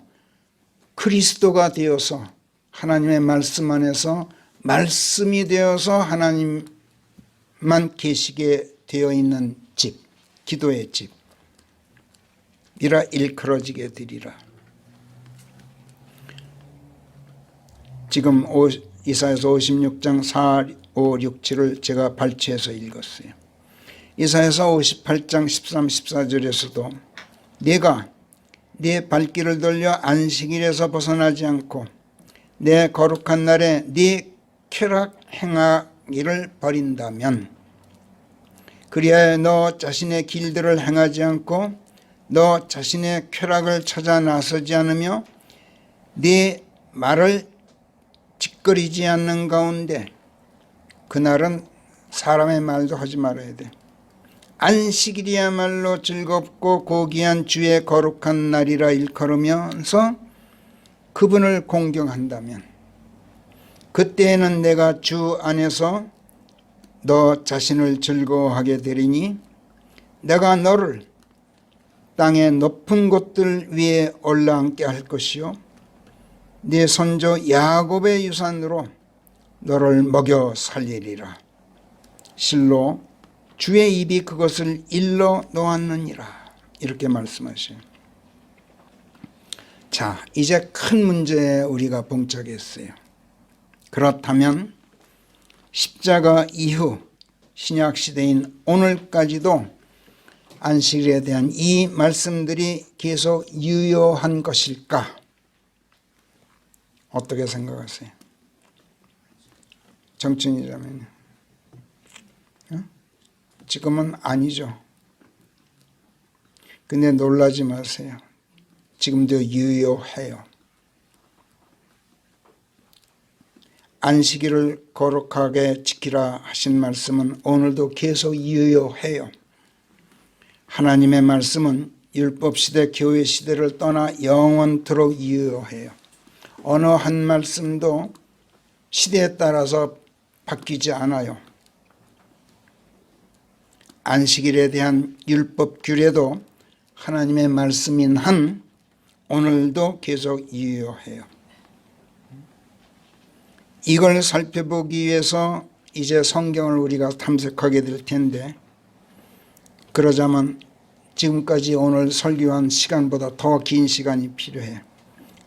그리스도가 되어서 하나님의 말씀 안에서 말씀이 되어서 하나님만 계시게 되어 있는 집, 기도의 집 이라 일컬어지게 되리라. 지금 이사야서 56장 4, 5, 6, 7을 제가 발췌해서 읽었어요. 이사야서 58장 13, 14절에서도 네가 네 발길을 돌려 안식일에서 벗어나지 않고 내 거룩한 날에 네 쾌락 행하기를 버린다면 그리하여 너 자신의 길들을 행하지 않고 너 자신의 쾌락을 찾아 나서지 않으며 네 말을 짓거리지 않는 가운데 그날은 사람의 말도 하지 말아야 돼. 안식일이야말로 즐겁고 고귀한 주의 거룩한 날이라 일컬으면서 그분을 공경한다면 그때에는 내가 주 안에서 너 자신을 즐거워하게 되리니 내가 너를 땅의 높은 곳들 위에 올라앉게 할 것이요 네 선조 야곱의 유산으로 너를 먹여 살리리라. 실로 주의 입이 그것을 일러 놓았느니라. 이렇게 말씀하셔요. 자, 이제 큰 문제에 우리가 봉착했어요. 그렇다면 십자가 이후 신약시대인 오늘까지도 안식일에 대한 이 말씀들이 계속 유효한 것일까? 어떻게 생각하세요? 정치인이라면 지금은 아니죠. 근데 놀라지 마세요. 지금도 유효해요. 안식일을 거룩하게 지키라 하신 말씀은 오늘도 계속 유효해요. 하나님의 말씀은 율법시대, 교회시대를 떠나 영원토록 유효해요. 어느 한 말씀도 시대에 따라서 바뀌지 않아요. 안식일에 대한 율법 규례도 하나님의 말씀인 한 오늘도 계속 유효해요. 이걸 살펴보기 위해서 이제 성경을 우리가 탐색하게 될 텐데 그러자면 지금까지 오늘 설교한 시간보다 더 긴 시간이 필요해.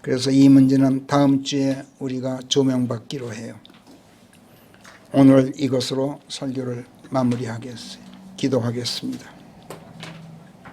그래서 이 문제는 다음 주에 우리가 조명받기로 해요. 오늘 이것으로 설교를 마무리하겠어요. 기도하겠습니다.